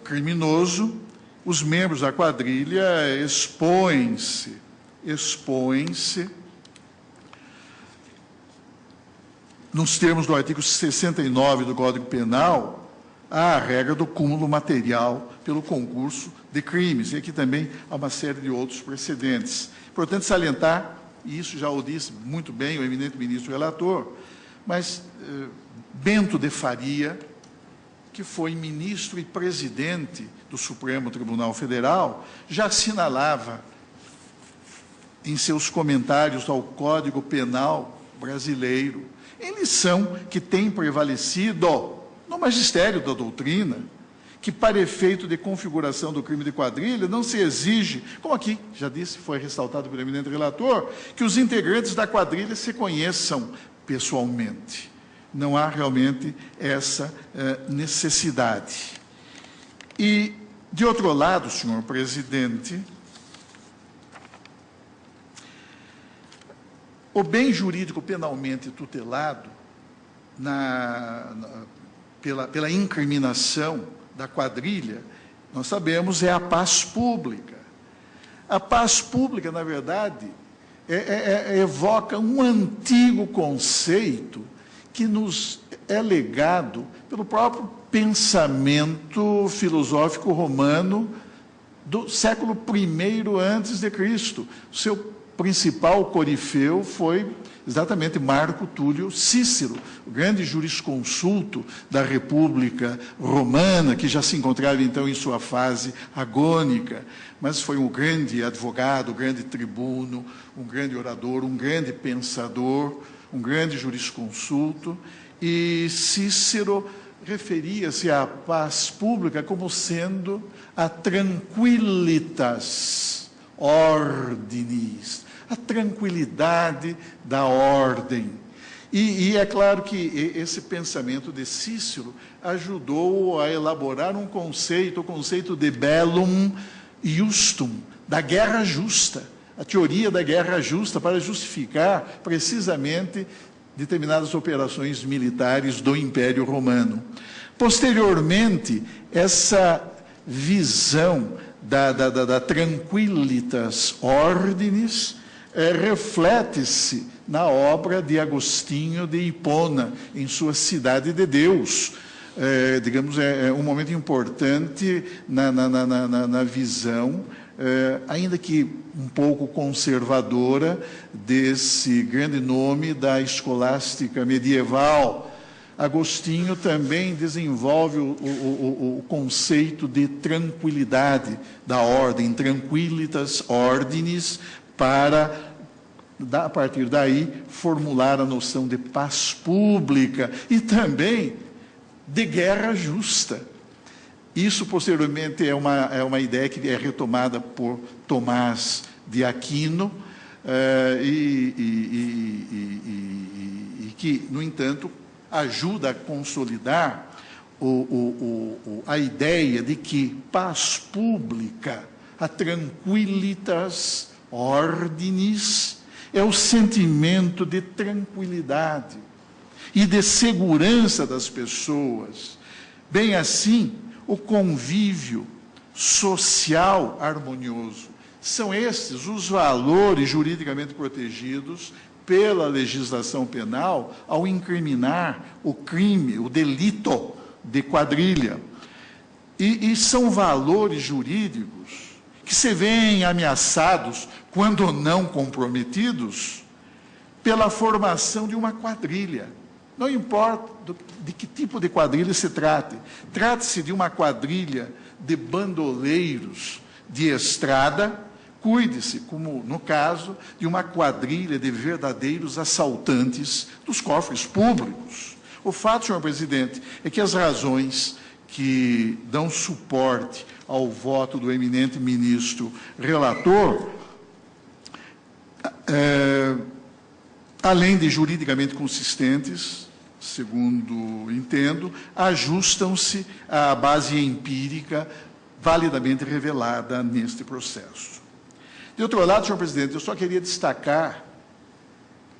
criminoso, os membros da quadrilha expõem-se nos termos do artigo 69 do Código Penal, à regra do cúmulo material pelo concurso de crimes. E aqui também há uma série de outros precedentes. Importante salientar, e isso já o disse muito bem o eminente ministro relator, mas Bento de Faria, que foi ministro e presidente do Supremo Tribunal Federal, já assinalava em seus comentários ao Código Penal brasileiro, em lição que tem prevalecido no magistério da doutrina, que para efeito de configuração do crime de quadrilha não se exige, como aqui já disse, foi ressaltado pelo eminente relator, que os integrantes da quadrilha se conheçam pessoalmente. Não há realmente essa necessidade. E, de outro lado, senhor presidente, o bem jurídico penalmente tutelado pela incriminação da quadrilha, nós sabemos, é a paz pública. A paz pública, na verdade, evoca um antigo conceito que nos é legado pelo próprio pensamento filosófico romano do século I antes de Cristo. O seu principal corifeu foi exatamente Marco Túlio Cícero, o grande jurisconsulto da República Romana, que já se encontrava então em sua fase agônica, mas foi um grande advogado, um grande tribuno, um grande orador, um grande pensador, um grande jurisconsulto, e Cícero referia-se à paz pública como sendo a tranquilitas ordinis, a tranquilidade da ordem. E é claro que esse pensamento de Cícero ajudou a elaborar um conceito, o conceito de bellum justum, da guerra justa, a teoria da guerra justa, para justificar precisamente determinadas operações militares do Império Romano. Posteriormente, essa visão da tranquilitas ordinis reflete-se na obra de Agostinho de Hipona, em sua Cidade de Deus. Digamos, é um momento importante na visão, ainda que um pouco conservadora, desse grande nome da escolástica medieval. Agostinho também desenvolve o conceito de tranquilidade da ordem, tranquilitas ordinis, para, a partir daí, formular a noção de paz pública e também de guerra justa. Isso, posteriormente, é uma ideia que é retomada por Tomás de Aquino, e que, no entanto, ajuda a consolidar a ideia de que paz pública, a tranquilitas ordinis, é o sentimento de tranquilidade e de segurança das pessoas. Bem assim, o convívio social harmonioso. São estes os valores juridicamente protegidos pela legislação penal ao incriminar o crime, o delito de quadrilha. E são valores jurídicos que se veem ameaçados, quando não comprometidos, pela formação de uma quadrilha. Não importa de que tipo de quadrilha se trate. Trate-se de uma quadrilha de bandoleiros de estrada, cuide-se, como no caso, de uma quadrilha de verdadeiros assaltantes dos cofres públicos. O fato, senhor presidente, é que as razões que dão suporte ao voto do eminente ministro relator, além de juridicamente consistentes, segundo entendo, ajustam-se à base empírica validamente revelada neste processo. De outro lado, senhor presidente, eu só queria destacar,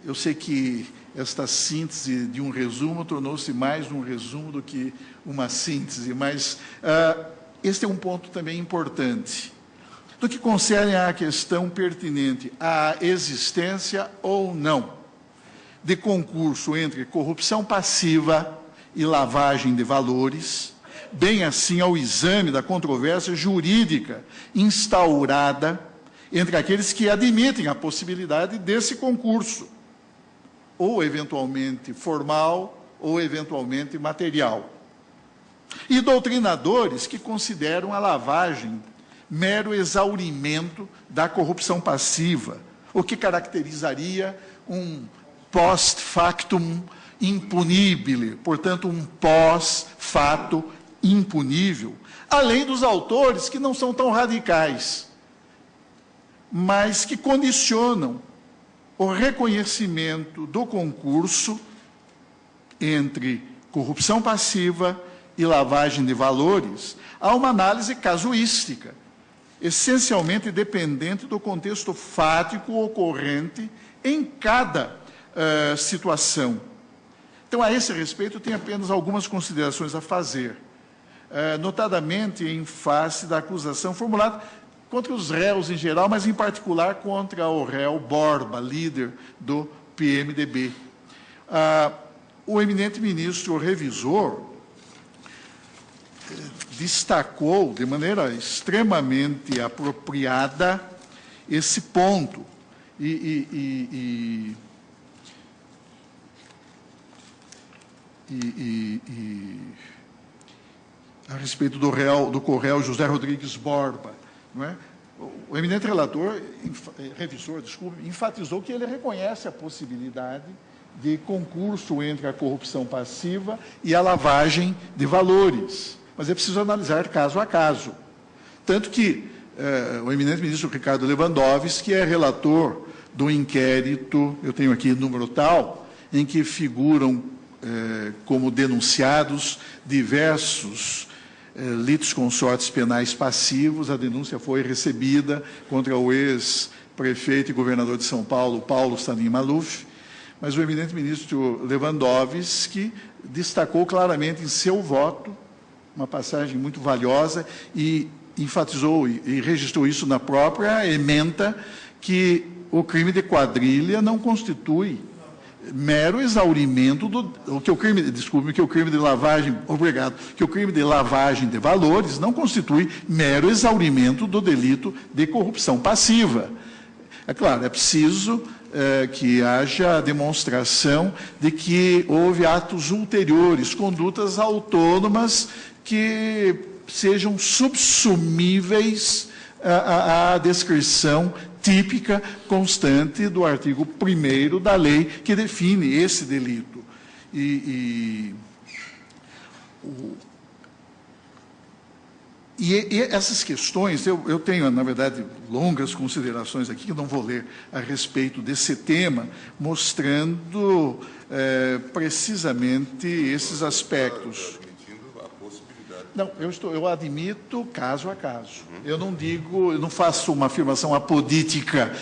eu sei que esta síntese de um resumo tornou-se mais um resumo do que uma síntese, mas este é um ponto também importante. No que concerne à questão pertinente à existência ou não de concurso entre corrupção passiva e lavagem de valores, bem assim ao exame da controvérsia jurídica instaurada entre aqueles que admitem a possibilidade desse concurso, ou eventualmente formal, ou eventualmente material. E doutrinadores que consideram a lavagem mero exaurimento da corrupção passiva, o que caracterizaria um post factum impunibile, portanto, um pós-fato impunível, além dos autores que não são tão radicais, mas que condicionam o reconhecimento do concurso entre corrupção passiva e lavagem de valores a uma análise casuística, essencialmente dependente do contexto fático ocorrente em cada situação. Então, a esse respeito, eu tenho apenas algumas considerações a fazer, notadamente em face da acusação formulada contra os réus em geral, mas em particular contra o réu Borba, líder do PMDB. O eminente ministro revisor destacou de maneira extremamente apropriada esse ponto. A respeito do Correio José Rodrigues Borba, não é? O eminente relator, revisor, desculpe, enfatizou que ele reconhece a possibilidade de concurso entre a corrupção passiva e a lavagem de valores, mas é preciso analisar caso a caso. Tanto que o eminente ministro Ricardo Lewandowski, que é relator do inquérito, eu tenho aqui número tal, em que figuram como denunciados diversos litisconsortes penais passivos. A denúncia foi recebida contra o ex-prefeito e governador de São Paulo, Paulo Salim Maluf, mas o eminente ministro Lewandowski destacou claramente em seu voto, uma passagem muito valiosa, e enfatizou e registrou isso na própria ementa, que o crime de quadrilha não constitui mero exaurimento que o crime de lavagem, que o crime de lavagem de valores não constitui mero exaurimento do delito de corrupção passiva. É claro, é preciso que haja demonstração de que houve atos ulteriores, condutas autônomas que sejam subsumíveis à descrição típica, constante do artigo 1º da lei que define esse delito. E essas questões, eu tenho, na verdade, longas considerações aqui, que não vou ler a respeito desse tema, mostrando precisamente esses aspectos. Não, eu admito caso a caso. Eu não faço uma afirmação apodítica,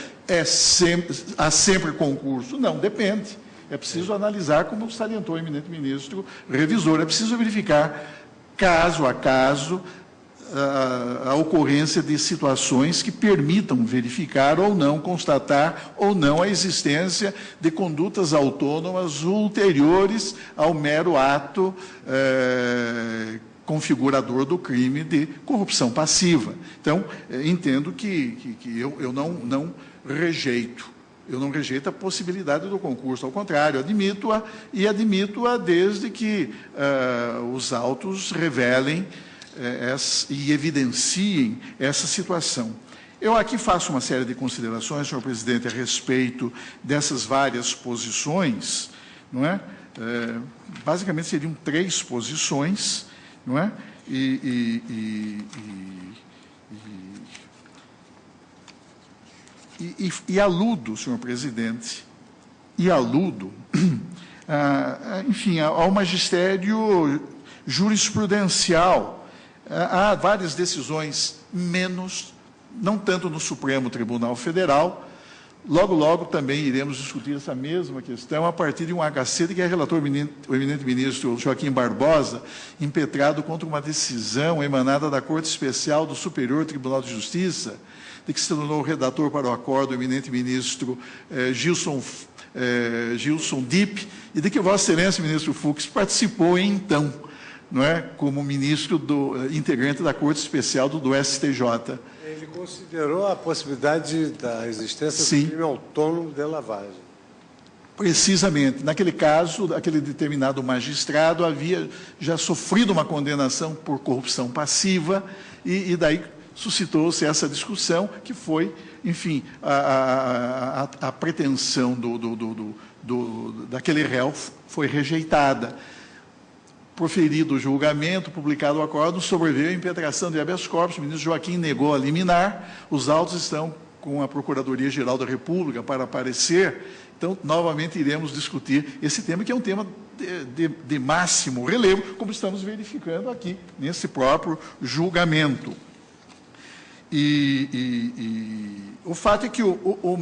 há sempre concurso. Não, depende. É preciso analisar, como salientou o eminente ministro revisor, é preciso verificar, caso a caso, a ocorrência de situações que permitam verificar ou não, constatar ou não a existência de condutas autônomas ulteriores ao mero ato configurador do crime de corrupção passiva. Então, entendo que eu não rejeito. Eu não rejeito a possibilidade do concurso, ao contrário, admito-a, e admito-a desde que os autos revelem e evidenciem essa situação. Eu aqui faço uma série de considerações, senhor presidente, a respeito dessas várias posições, não é? Basicamente seriam 3 posições, não é? E aludo, senhor presidente, enfim, ao magistério jurisprudencial. Há várias decisões, não tanto no Supremo Tribunal Federal. Logo também iremos discutir essa mesma questão a partir de um HC de que é relator o eminente ministro Joaquim Barbosa, impetrado contra uma decisão emanada da Corte Especial do Superior Tribunal de Justiça, de que se tornou redator para o acordo o eminente ministro Gilson Dipp, e de que Vossa Excelência, ministro Fux, participou então, não é, como ministro integrante da Corte Especial do STJ. Ele considerou a possibilidade da existência do crime autônomo de lavagem. Precisamente. Naquele caso, aquele determinado magistrado havia já sofrido uma condenação por corrupção passiva e daí suscitou-se essa discussão que foi, enfim, a pretensão daquele réu foi rejeitada. Proferido o julgamento, publicado o acórdão, sobreveio a impetração de habeas corpus, o ministro Joaquim negou a liminar, os autos estão com a Procuradoria-Geral da República para parecer, então, novamente iremos discutir esse tema, que é um tema de máximo relevo, como estamos verificando aqui, nesse próprio julgamento. O fato é que o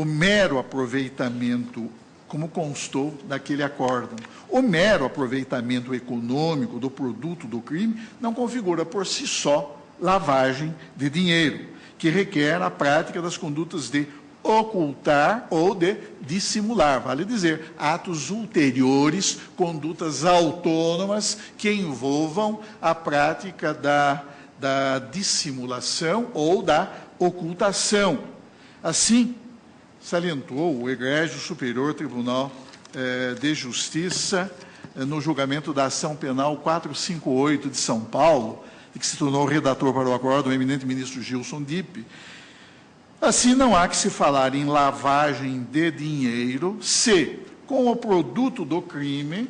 mero aproveitamento, como constou naquele acórdão, o mero aproveitamento econômico do produto do crime não configura por si só lavagem de dinheiro, que requer a prática das condutas de ocultar ou de dissimular, vale dizer, atos ulteriores, condutas autônomas que envolvam a prática da dissimulação ou da ocultação. Assim, salientou o Egrégio Superior Tribunal de Justiça no julgamento da ação penal 458 de São Paulo, e que se tornou redator para o acórdão o eminente ministro Gilson Dipp. Assim, não há que se falar em lavagem de dinheiro se, com o produto do crime,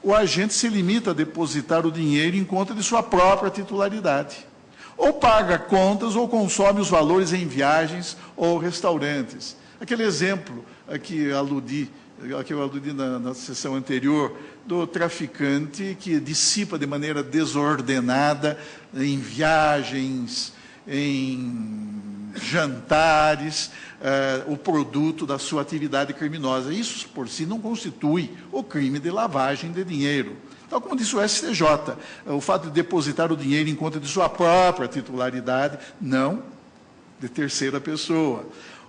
o agente se limita a depositar o dinheiro em conta de sua própria titularidade, ou paga contas ou consome os valores em viagens ou restaurantes. Aquele exemplo a que eu aludi na sessão anterior, do traficante que dissipa de maneira desordenada em viagens, em jantares, o produto da sua atividade criminosa. Isso, por si, não constitui o crime de lavagem de dinheiro. Tal como disse o STJ, o fato de depositar o dinheiro em conta de sua própria titularidade, não de terceira pessoa,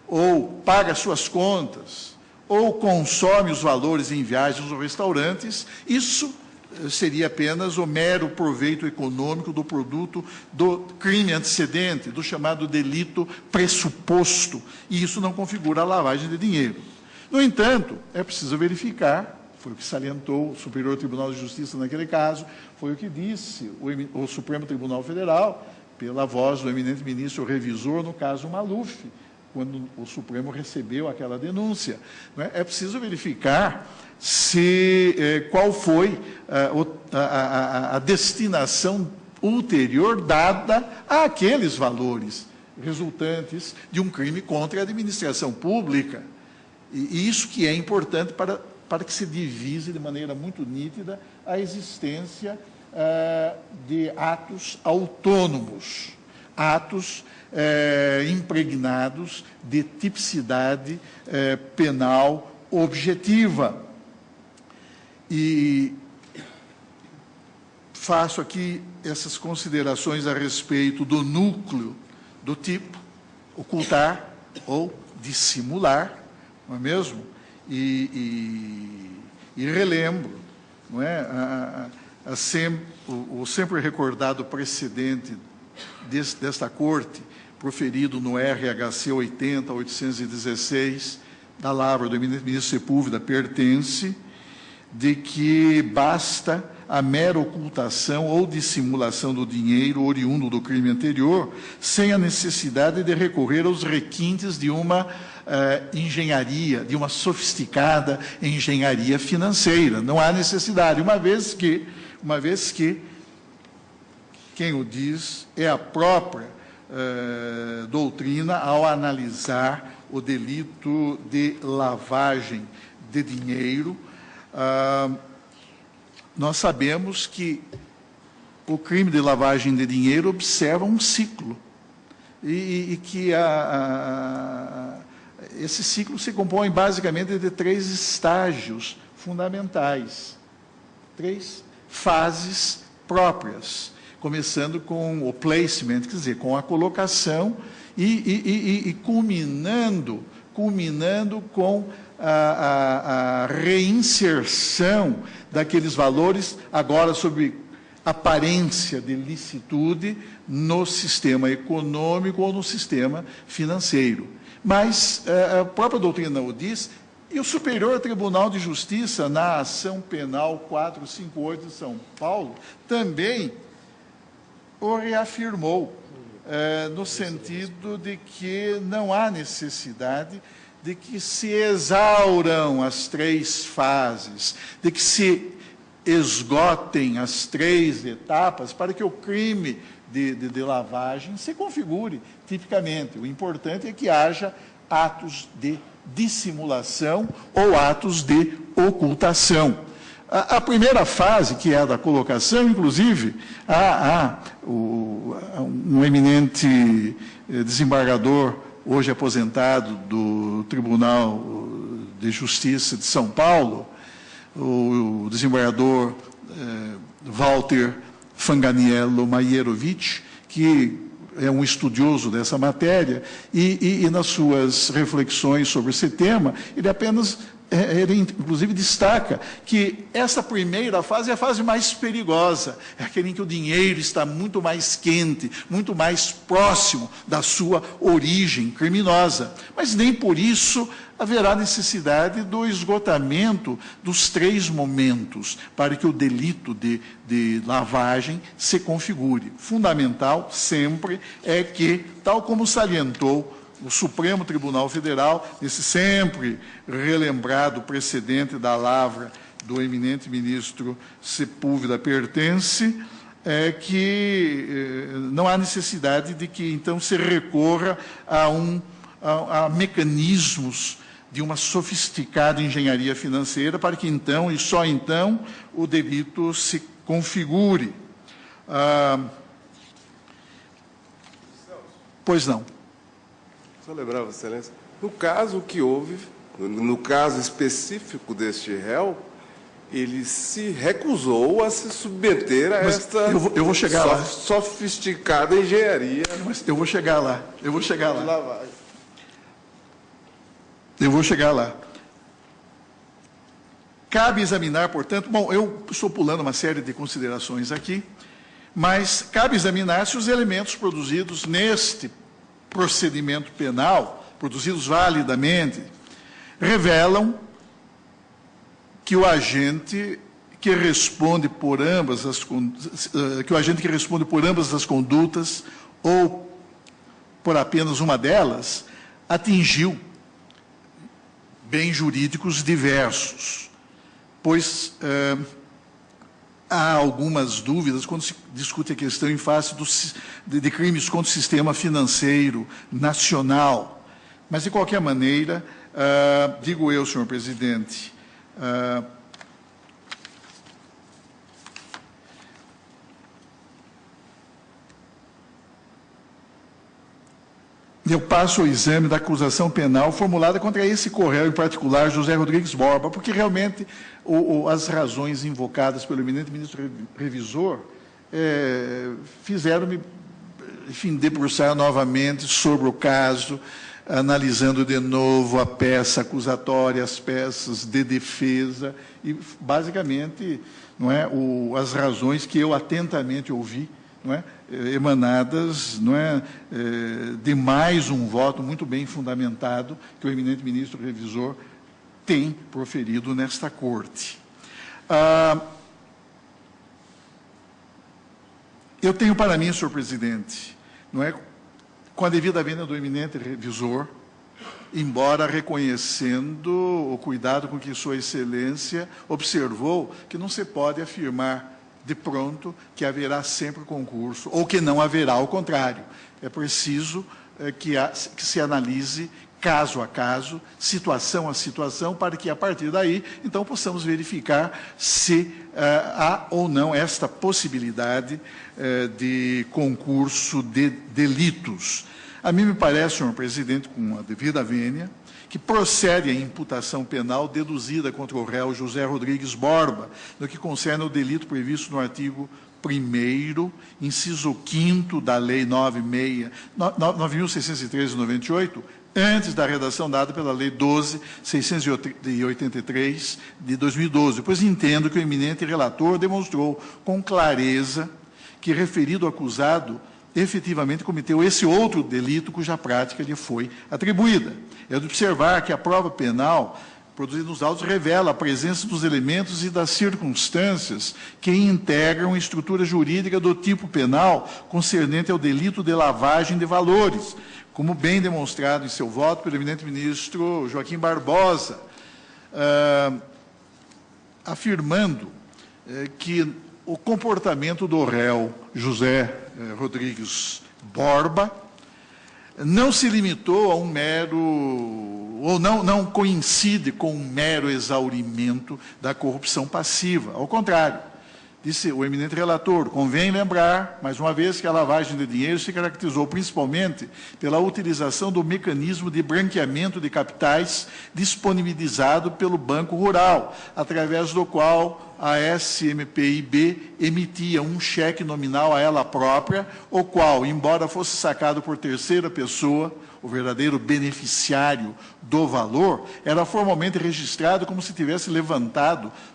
ou paga suas contas, ou consome os valores em viagens ou restaurantes, isso seria apenas o mero proveito econômico do produto do crime antecedente, do chamado delito pressuposto, e isso não configura a lavagem de dinheiro. No entanto, é preciso verificar, foi o que salientou o Superior Tribunal de Justiça naquele caso, foi o que disse o Supremo Tribunal Federal, pela voz do eminente ministro revisor, no caso Maluf, quando o Supremo recebeu aquela denúncia. É preciso verificar qual foi a destinação ulterior dada àqueles valores resultantes de um crime contra a administração pública. E isso que é importante para que se divise de maneira muito nítida a existência de atos autônomos, atos impregnados de tipicidade penal objetiva. E faço aqui essas considerações a respeito do núcleo do tipo ocultar ou dissimular, não é mesmo? E relembro, não é? O sempre recordado precedente desta Corte, proferido no RHC 80.816, da lavra do eminente ministro Sepúlveda, pertence de que basta a mera ocultação ou dissimulação do dinheiro oriundo do crime anterior, sem a necessidade de recorrer aos requintes de uma engenharia, de uma sofisticada engenharia financeira. Não há necessidade, uma vez que quem o diz é a própria doutrina ao analisar o delito de lavagem de dinheiro. Nós sabemos que o crime de lavagem de dinheiro observa um ciclo e que esse ciclo se compõe basicamente de 3 estágios fundamentais, 3 fases próprias, começando com o placement, quer dizer, com a colocação e culminando com a reinserção daqueles valores, agora sob aparência de licitude, no sistema econômico ou no sistema financeiro. Mas a própria doutrina o diz, e o Superior Tribunal de Justiça, na ação penal 458 de São Paulo, também o reafirmou, no sentido de que não há necessidade de que se exauram as 3 fases, de que se esgotem as 3 etapas para que o crime de lavagem se configure tipicamente. O importante é que haja atos de dissimulação ou atos de ocultação. A primeira fase, que é a da colocação, inclusive, um eminente desembargador, hoje aposentado do Tribunal de Justiça de São Paulo, o desembargador Walter Fanganiello Maierovitch, que é um estudioso dessa matéria, e nas suas reflexões sobre esse tema, ele inclusive destaca que essa primeira fase é a fase mais perigosa, é aquele em que o dinheiro está muito mais quente, muito mais próximo da sua origem criminosa. Mas nem por isso haverá necessidade do esgotamento dos 3 momentos para que o delito de lavagem se configure. Fundamental sempre é que, tal como salientou o Supremo Tribunal Federal, nesse sempre relembrado precedente da lavra do eminente ministro Sepúlveda Pertence, é que não há necessidade de que, então, se recorra a mecanismos de uma sofisticada engenharia financeira para que, então, e só então, o delito se configure. Pois não. Só lembrar, Vossa Excelência, no caso que houve, no caso específico deste réu, ele se recusou a se submeter a esta eu vou chegar lá. Sofisticada engenharia. Mas eu vou chegar lá. Eu vou chegar lá. Cabe examinar, portanto, bom, eu estou pulando uma série de considerações aqui, mas cabe examinar se os elementos produzidos neste procedimento penal, produzidos validamente, revelam que o agente que responde por ambas as condutas ou por apenas uma delas atingiu bens jurídicos diversos, pois há algumas dúvidas quando se discute a questão em face de crimes contra o sistema financeiro nacional. Mas, de qualquer maneira, digo eu, senhor presidente, eu passo ao exame da acusação penal formulada contra esse corréu, em particular, José Rodrigues Borba, porque realmente as razões invocadas pelo eminente ministro revisor fizeram-me, enfim, debruçar novamente sobre o caso, analisando de novo a peça acusatória, as peças de defesa, e, basicamente, não é, as razões que eu atentamente ouvi, não é, emanadas, não é, de mais um voto muito bem fundamentado que o eminente ministro revisor tem proferido nesta corte. Eu tenho para mim, senhor presidente, não é, com a devida vênia do eminente revisor, embora reconhecendo o cuidado com que sua excelência observou que não se pode afirmar de pronto que haverá sempre concurso, ou que não haverá, ao contrário. É preciso que se analise caso a caso, situação a situação, para que, a partir daí, então, possamos verificar se há ou não esta possibilidade de concurso de delitos. A mim me parece, senhor presidente, com a devida vênia, que procede a imputação penal deduzida contra o réu José Rodrigues Borba, no que concerne ao delito previsto no artigo 1º, inciso 5º da Lei 9.613/98, antes da redação dada pela Lei 12.683, de 2012, pois entendo que o eminente relator demonstrou com clareza que referido acusado efetivamente cometeu esse outro delito cuja prática lhe foi atribuída. É de observar que a prova penal produzida nos autos revela a presença dos elementos e das circunstâncias que integram a estrutura jurídica do tipo penal concernente ao delito de lavagem de valores, como bem demonstrado em seu voto pelo eminente ministro Joaquim Barbosa, afirmando que o comportamento do réu José Rodrigues Borba não se limitou a um mero, ou não coincide com um mero exaurimento da corrupção passiva. Ao contrário, disse o eminente relator, convém lembrar, mais uma vez, que a lavagem de dinheiro se caracterizou principalmente pela utilização do mecanismo de branqueamento de capitais disponibilizado pelo Banco Rural, através do qual a SMPIB emitia um cheque nominal a ela própria, o qual, embora fosse sacado por terceira pessoa, o verdadeiro beneficiário do valor, era formalmente registrado como se tivesse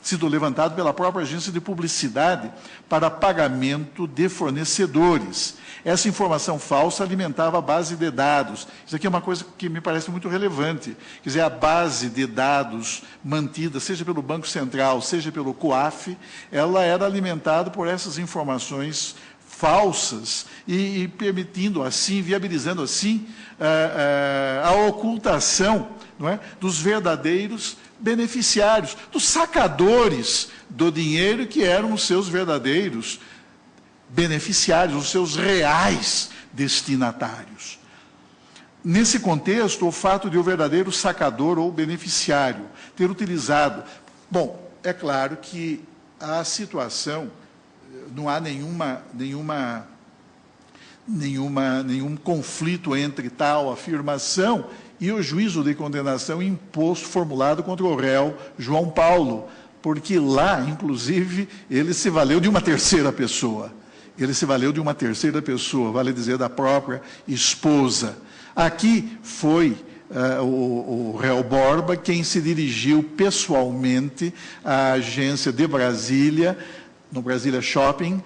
sido levantado pela própria agência de publicidade para pagamento de fornecedores. Essa informação falsa alimentava a base de dados. Isso aqui é uma coisa que me parece muito relevante. Quer dizer, a base de dados mantida, seja pelo Banco Central, seja pelo COAF, ela era alimentada por essas informações falsas e permitindo assim, viabilizando assim, a ocultação, não é, dos verdadeiros beneficiários, dos sacadores do dinheiro que eram os seus verdadeiros beneficiários, os seus reais destinatários. Nesse contexto, o fato de o verdadeiro sacador ou beneficiário ter utilizado... Bom, é claro que a situação, não há nenhum conflito entre tal afirmação e o juízo de condenação imposto, formulado contra o réu João Paulo, porque lá, inclusive, ele se valeu de uma terceira pessoa. Vale dizer, da própria esposa. Aqui foi o réu Borba quem se dirigiu pessoalmente à agência de Brasília, no Brasília Shopping,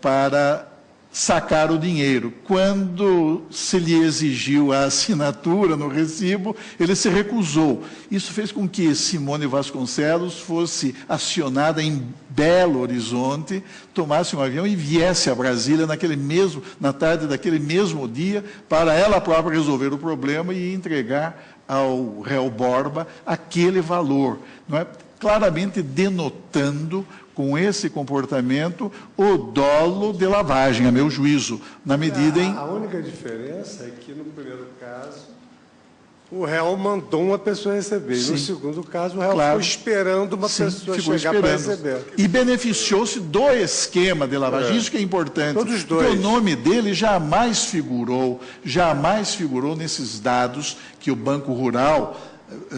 para sacar o dinheiro. Quando se lhe exigiu a assinatura no recibo, ele se recusou. Isso fez com que Simone Vasconcelos fosse acionada em Belo Horizonte, tomasse um avião e viesse a Brasília na tarde daquele mesmo dia, para ela própria resolver o problema e entregar ao réu Borba aquele valor, não é? Claramente denotando, com esse comportamento, o dolo de lavagem, a meu juízo, na medida em... A única diferença é que, no primeiro caso, o réu mandou uma pessoa receber. Sim. No segundo caso, o réu ficou esperando uma pessoa chegar para receber. E beneficiou-se do esquema de lavagem. Isso que é importante. Todos dois. Porque o nome dele jamais figurou nesses dados que o Banco Rural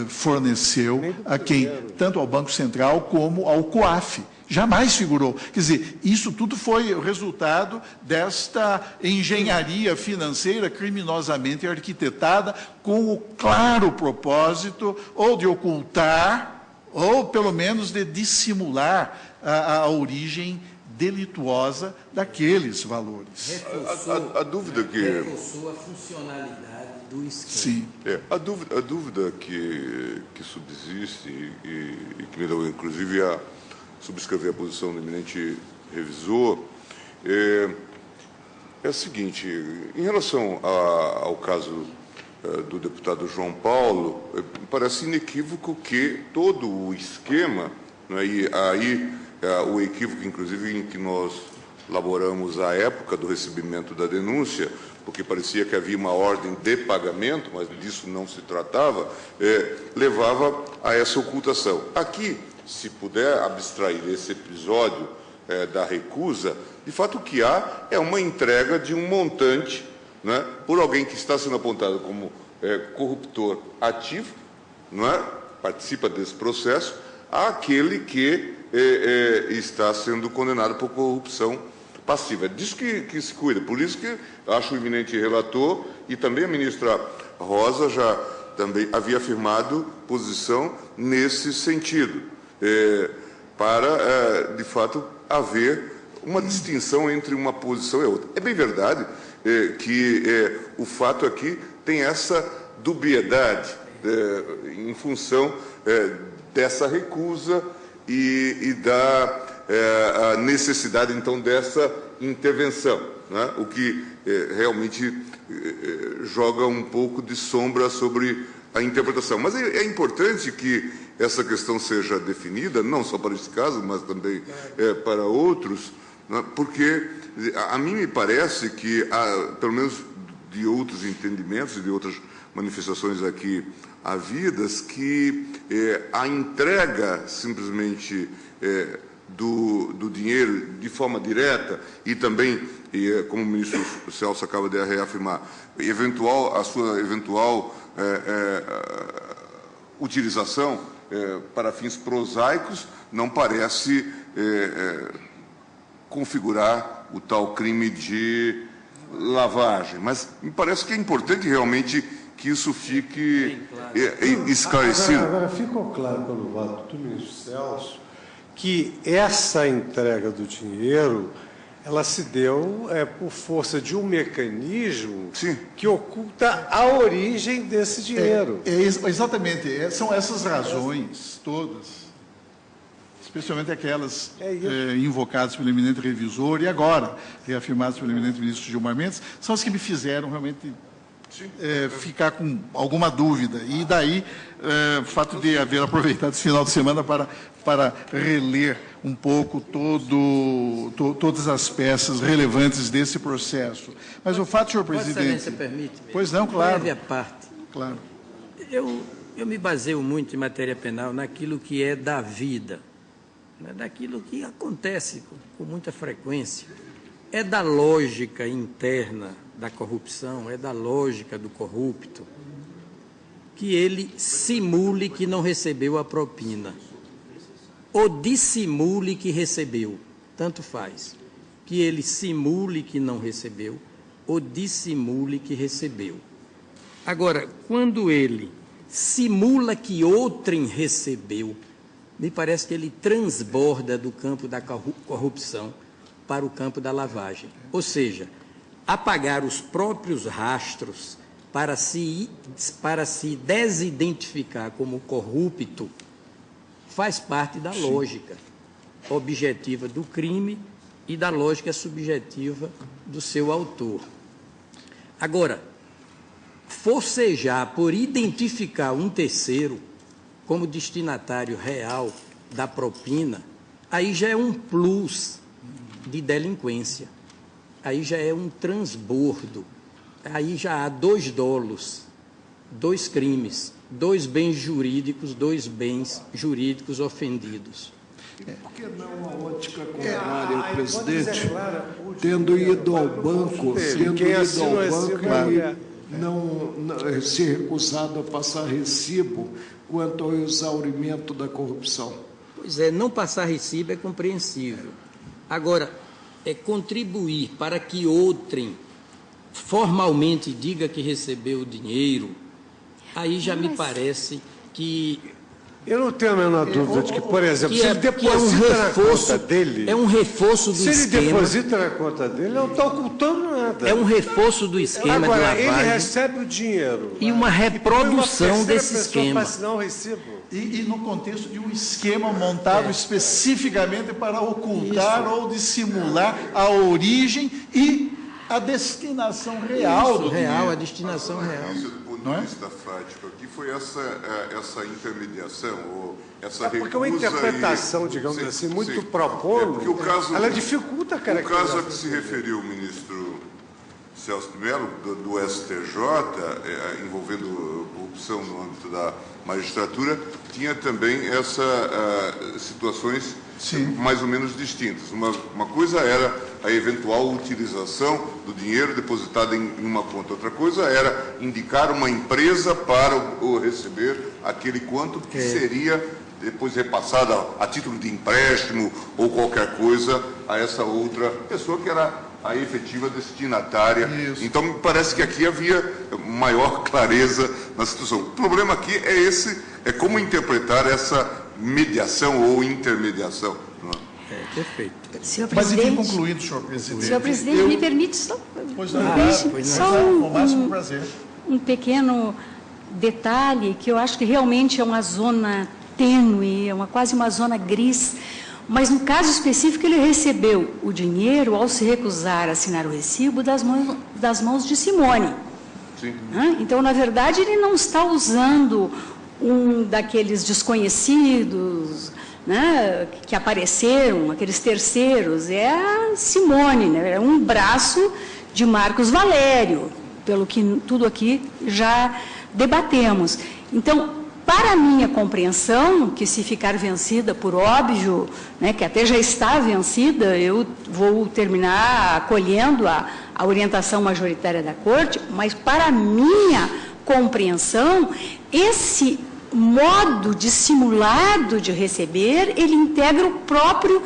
forneceu a quem? Tanto ao Banco Central como ao COAF. Jamais figurou. Quer dizer, isso tudo foi o resultado desta engenharia financeira criminosamente arquitetada com o claro propósito ou de ocultar, ou pelo menos de dissimular a origem delituosa daqueles valores. A dúvida que... Reforçou a funcionalidade do esquema. Sim. A dúvida que subsiste e que me deu, inclusive, a subscrever a posição do eminente revisor, é a seguinte: em relação ao caso do deputado João Paulo, parece inequívoco que todo o esquema, né, e aí o equívoco, inclusive, em que nós laboramos à época do recebimento da denúncia, porque parecia que havia uma ordem de pagamento, mas disso não se tratava, levava a essa ocultação. Aqui, se puder abstrair esse episódio da recusa, de fato o que há é uma entrega de um montante, né, por alguém que está sendo apontado como corruptor ativo, não é? Participa desse processo, àquele que está sendo condenado por corrupção passiva. É disso que se cuida. Por isso que acho o eminente relator e também a ministra Rosa já também havia afirmado posição nesse sentido, para, de fato, haver uma distinção entre uma posição e outra. É bem verdade que o fato aqui tem essa dubiedade em função dessa recusa e da necessidade, então, dessa intervenção, né? O que realmente joga um pouco de sombra sobre a interpretação. Mas é importante que essa questão seja definida, não só para esse caso, mas também para outros, né? Porque a mim me parece que, pelo menos de outros entendimentos e de outras manifestações aqui havidas, que a entrega simplesmente do dinheiro de forma direta e também, como o ministro Celso acaba de reafirmar, a sua eventual utilização para fins prosaicos não parece configurar o tal crime de lavagem. Mas me parece que é importante realmente que isso fique esclarecido. Agora ficou claro pelo voto do ministro Celso que essa entrega do dinheiro ela se deu por força de um mecanismo que oculta a origem desse dinheiro. Exatamente, são essas razões todas, especialmente aquelas invocadas pelo eminente revisor e agora reafirmadas pelo eminente ministro Gilmar Mendes, são as que me fizeram realmente ficar com alguma dúvida. E daí, o fato de haver aproveitado esse final de semana para reler um pouco todas as peças relevantes desse processo. Mas o fato, senhor presidente... Vossa Excelência permite? Pois não, claro. Breve à parte. Claro. Eu me baseio muito em matéria penal naquilo que é da vida, né, daquilo que acontece com muita frequência. É da lógica interna da corrupção, é da lógica do corrupto, que ele simule que não recebeu a propina, ou dissimule que recebeu, tanto faz, que ele simule que não recebeu, ou dissimule que recebeu. Agora, quando ele simula que outrem recebeu, me parece que ele transborda do campo da corrupção para o campo da lavagem. Ou seja, apagar os próprios rastros para se desidentificar como corrupto faz parte da lógica objetiva do crime e da lógica subjetiva do seu autor. Agora, forcejar por identificar um terceiro como destinatário real da propina, aí já é um plus de delinquência, aí já é um transbordo, aí já há dois dolos, dois crimes, dois bens jurídicos ofendidos. Por que não a ótica contrária, presidente? Tendo ido ao banco, e não se recusado a passar recibo quanto ao exaurimento da corrupção? Pois é, não passar recibo é compreensível. Agora, contribuir para que outrem formalmente diga que recebeu o dinheiro, aí já me parece que... Eu não tenho a menor dúvida de que, por exemplo, se ele deposita na conta dele... É um reforço do esquema... Se ele deposita na conta dele, ele não está ocultando nada. É um reforço do esquema de lavagem. Agora, ele recebe o dinheiro. E uma reprodução desse esquema. Para assinar o recibo. E no contexto de um esquema montado especificamente para ocultar ou dissimular a origem e a destinação real do dinheiro. A destinação real. Do ponto de vista prático, aqui foi essa intermediação, ou essa recusa... Porque uma interpretação, digamos assim, muito propõe, ela dificulta a caracterização. O caso a que se referiu o ministro Celso de Mello, do STJ, envolvendo corrupção no âmbito da magistratura, tinha também essas situações mais ou menos distintas. Uma coisa era a eventual utilização do dinheiro depositado em uma conta. Outra coisa era indicar uma empresa para receber aquele quanto que seria depois repassado a título de empréstimo ou qualquer coisa a essa outra pessoa que era a efetiva destinatária. Isso. Então, me parece que aqui havia maior clareza na situação. O problema aqui é como interpretar essa mediação ou intermediação. Perfeito. Senhor presidente, mas, enfim, concluído, senhor presidente. Senhor presidente, me permite só um pequeno detalhe, que eu acho que realmente é uma zona tênue, quase uma zona gris, mas no caso específico ele recebeu o dinheiro ao se recusar a assinar o recibo das mãos de Simone. Sim. Então, na verdade, ele não está usando um daqueles desconhecidos, né, que apareceram, aqueles terceiros, é a Simone, né, é um braço de Marcos Valério, pelo que tudo aqui já debatemos. Então, para a minha compreensão, que se ficar vencida, por óbvio, né, que até já está vencida, eu vou terminar acolhendo a orientação majoritária da Corte, mas para a minha compreensão, esse modo dissimulado de receber, ele integra o próprio,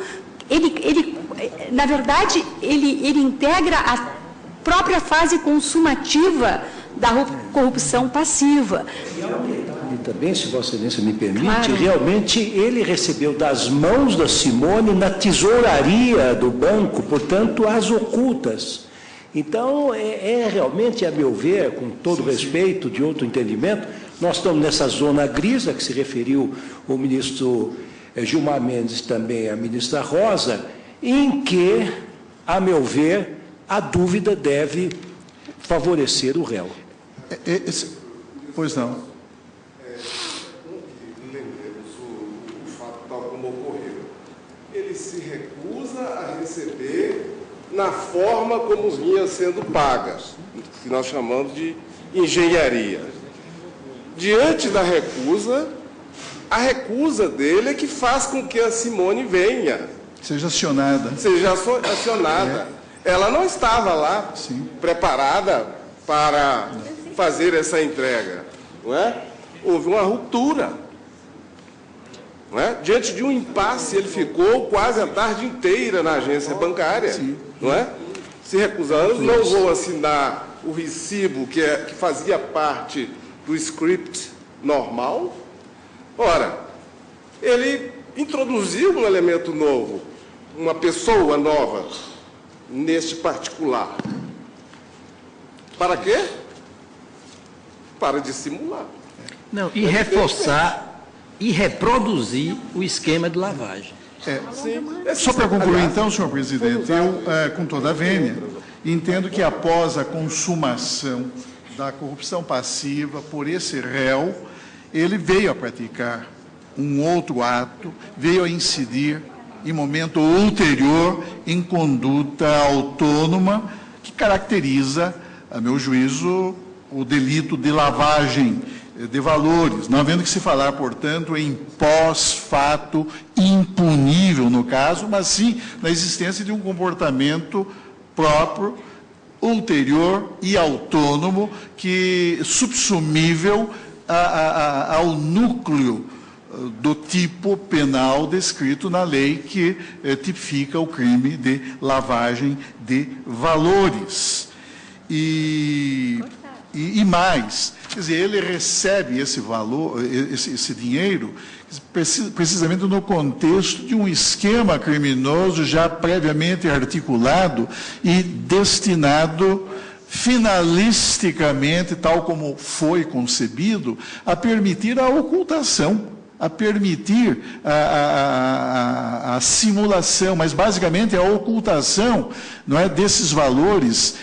na verdade, ele integra a própria fase consumativa da corrupção passiva. E também, se Vossa Excelência me permite, Claro. realmente ele recebeu das mãos da Simone na tesouraria do banco, portanto, às ocultas. Então, realmente, a meu ver, com todo respeito de outro entendimento, nós estamos nessa zona gris a que se referiu o ministro Gilmar Mendes, também a ministra Rosa, em que, a meu ver, a dúvida deve favorecer o réu. Pois não. Entendemos o fato tal como ocorreu. Ele se recusa a receber na forma como vinha sendo paga, que nós chamamos de engenharia. Diante da recusa, a recusa dele é que faz com que a Simone venha. Seja acionada. Seja acionada. Ela não estava lá preparada para fazer essa entrega. Não é? Houve uma ruptura. Não é? Diante de um impasse, ele ficou quase a tarde inteira na agência bancária. Não é? Se recusando, não vou assinar o recibo que fazia parte do script normal. Ora, ele introduziu um elemento novo, uma pessoa nova neste particular. Para quê? Para dissimular. Não, e reforçar e reproduzir o esquema de lavagem. Só para concluir, então, senhor presidente, eu, com toda a vênia, entendo que após a consumação da corrupção passiva por esse réu, ele veio a praticar um outro ato, veio a incidir em momento ulterior em conduta autônoma que caracteriza, a meu juízo, o delito de lavagem de valores, não havendo que se falar, portanto, em pós-fato impunível no caso, mas sim na existência de um comportamento próprio, ulterior e autônomo, que subsumível ao núcleo do tipo penal descrito na lei que tipifica o crime de lavagem de valores. E mais, quer dizer, ele recebe esse valor, esse dinheiro, precisamente no contexto de um esquema criminoso já previamente articulado e destinado finalisticamente, tal como foi concebido, a permitir a ocultação, a permitir a simulação, mas basicamente a ocultação, não é, desses valores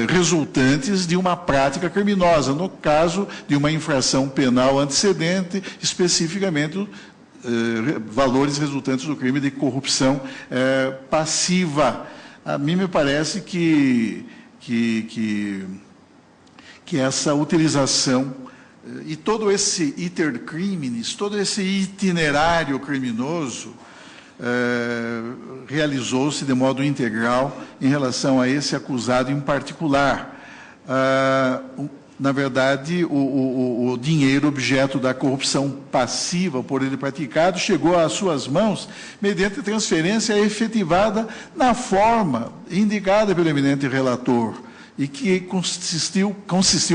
resultantes de uma prática criminosa, no caso de uma infração penal antecedente, especificamente valores resultantes do crime de corrupção passiva. A mim me parece que essa utilização e todo esse iter criminis, todo esse itinerário criminoso realizou-se de modo integral em relação a esse acusado em particular. Na verdade, o dinheiro objeto da corrupção passiva por ele praticado chegou às suas mãos mediante transferência efetivada na forma indicada pelo eminente relator, e que consistiu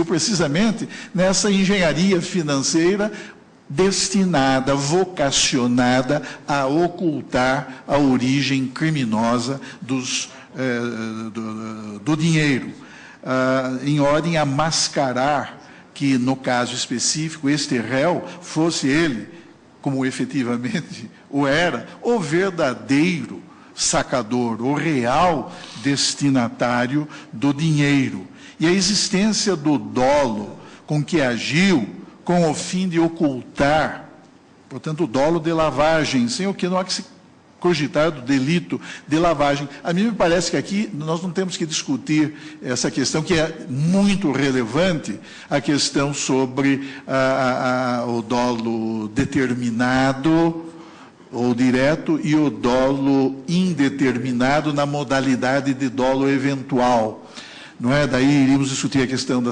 precisamente nessa engenharia financeira destinada, vocacionada a ocultar a origem criminosa do dinheiro, em ordem a mascarar que, no caso específico, este réu fosse ele, como efetivamente o era, o verdadeiro sacador, o real destinatário do dinheiro. E a existência do dolo com que agiu, com o fim de ocultar, portanto, o dolo de lavagem, sem o que não há que se cogitar do delito de lavagem. A mim me parece que aqui nós não temos que discutir essa questão, que é muito relevante, a questão sobre o dolo determinado ou direto e o dolo indeterminado na modalidade de dolo eventual. não é? Daí iríamos discutir a questão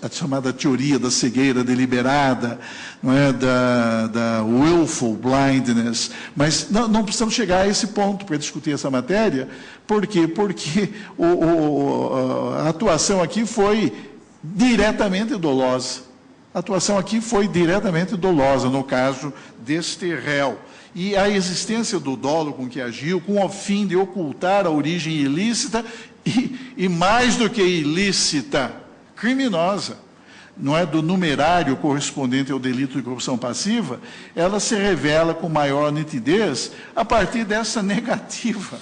a chamada teoria da cegueira deliberada, não é? Da willful blindness, mas não precisamos chegar a esse ponto para discutir essa matéria. Por quê? Porque a atuação aqui foi diretamente dolosa. A atuação aqui foi diretamente dolosa, no caso deste réu. E a existência do dolo com que agiu, com o fim de ocultar a origem ilícita e mais do que ilícita, criminosa, não é, do numerário correspondente ao delito de corrupção passiva, ela se revela com maior nitidez a partir dessa negativa,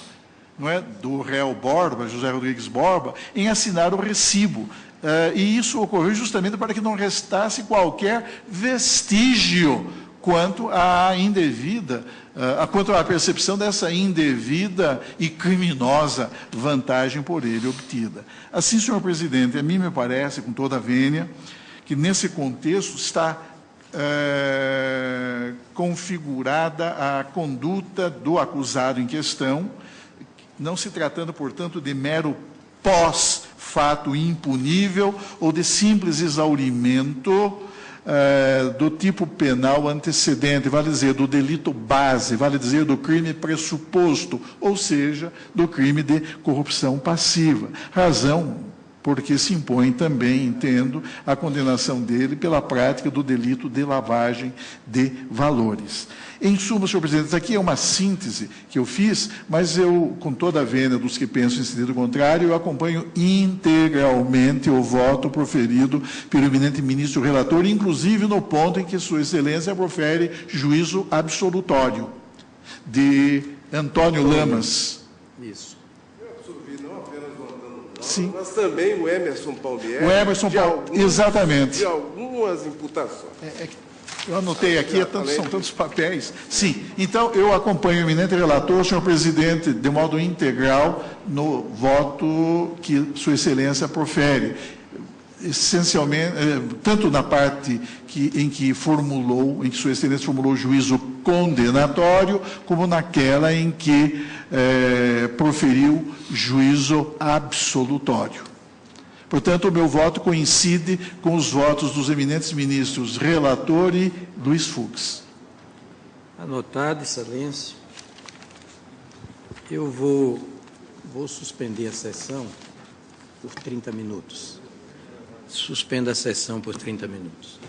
não é, do réu Borba, José Rodrigues Borba, em assinar o recibo. E isso ocorreu justamente para que não restasse qualquer vestígio quanto à percepção dessa indevida e criminosa vantagem por ele obtida. Assim, senhor presidente, a mim me parece, com toda a vênia, que nesse contexto está configurada a conduta do acusado em questão, não se tratando, portanto, de mero pós-fato impunível ou de simples exaurimento do tipo penal antecedente, vale dizer, do delito base, vale dizer, do crime pressuposto, ou seja, do crime de corrupção passiva. Razão porque se impõe também, entendo, a condenação dele pela prática do delito de lavagem de valores. Em suma, senhor presidente, isso aqui é uma síntese que eu fiz, mas eu, com toda a vênia dos que pensam em sentido contrário, eu acompanho integralmente o voto proferido pelo eminente ministro relator, inclusive no ponto em que Sua Excelência profere juízo absolutório de Antônio Lamas. Isso. Sim. Mas também o Emerson Paulier. O Emerson Paulier, exatamente. De algumas imputações. Eu anotei aqui, são tantos papéis. Sim, então eu acompanho o eminente relator, senhor presidente, de modo integral, no voto que Sua Excelência profere. Essencialmente, tanto na parte em que Sua Excelência formulou o juízo condenatório, como naquela em que proferiu juízo absolutório. Portanto, o meu voto coincide com os votos dos eminentes ministros relator e Luiz Fux. Anotado, Excelência. Eu vou suspender a sessão por 30 minutos. Suspendo a sessão por 30 minutos.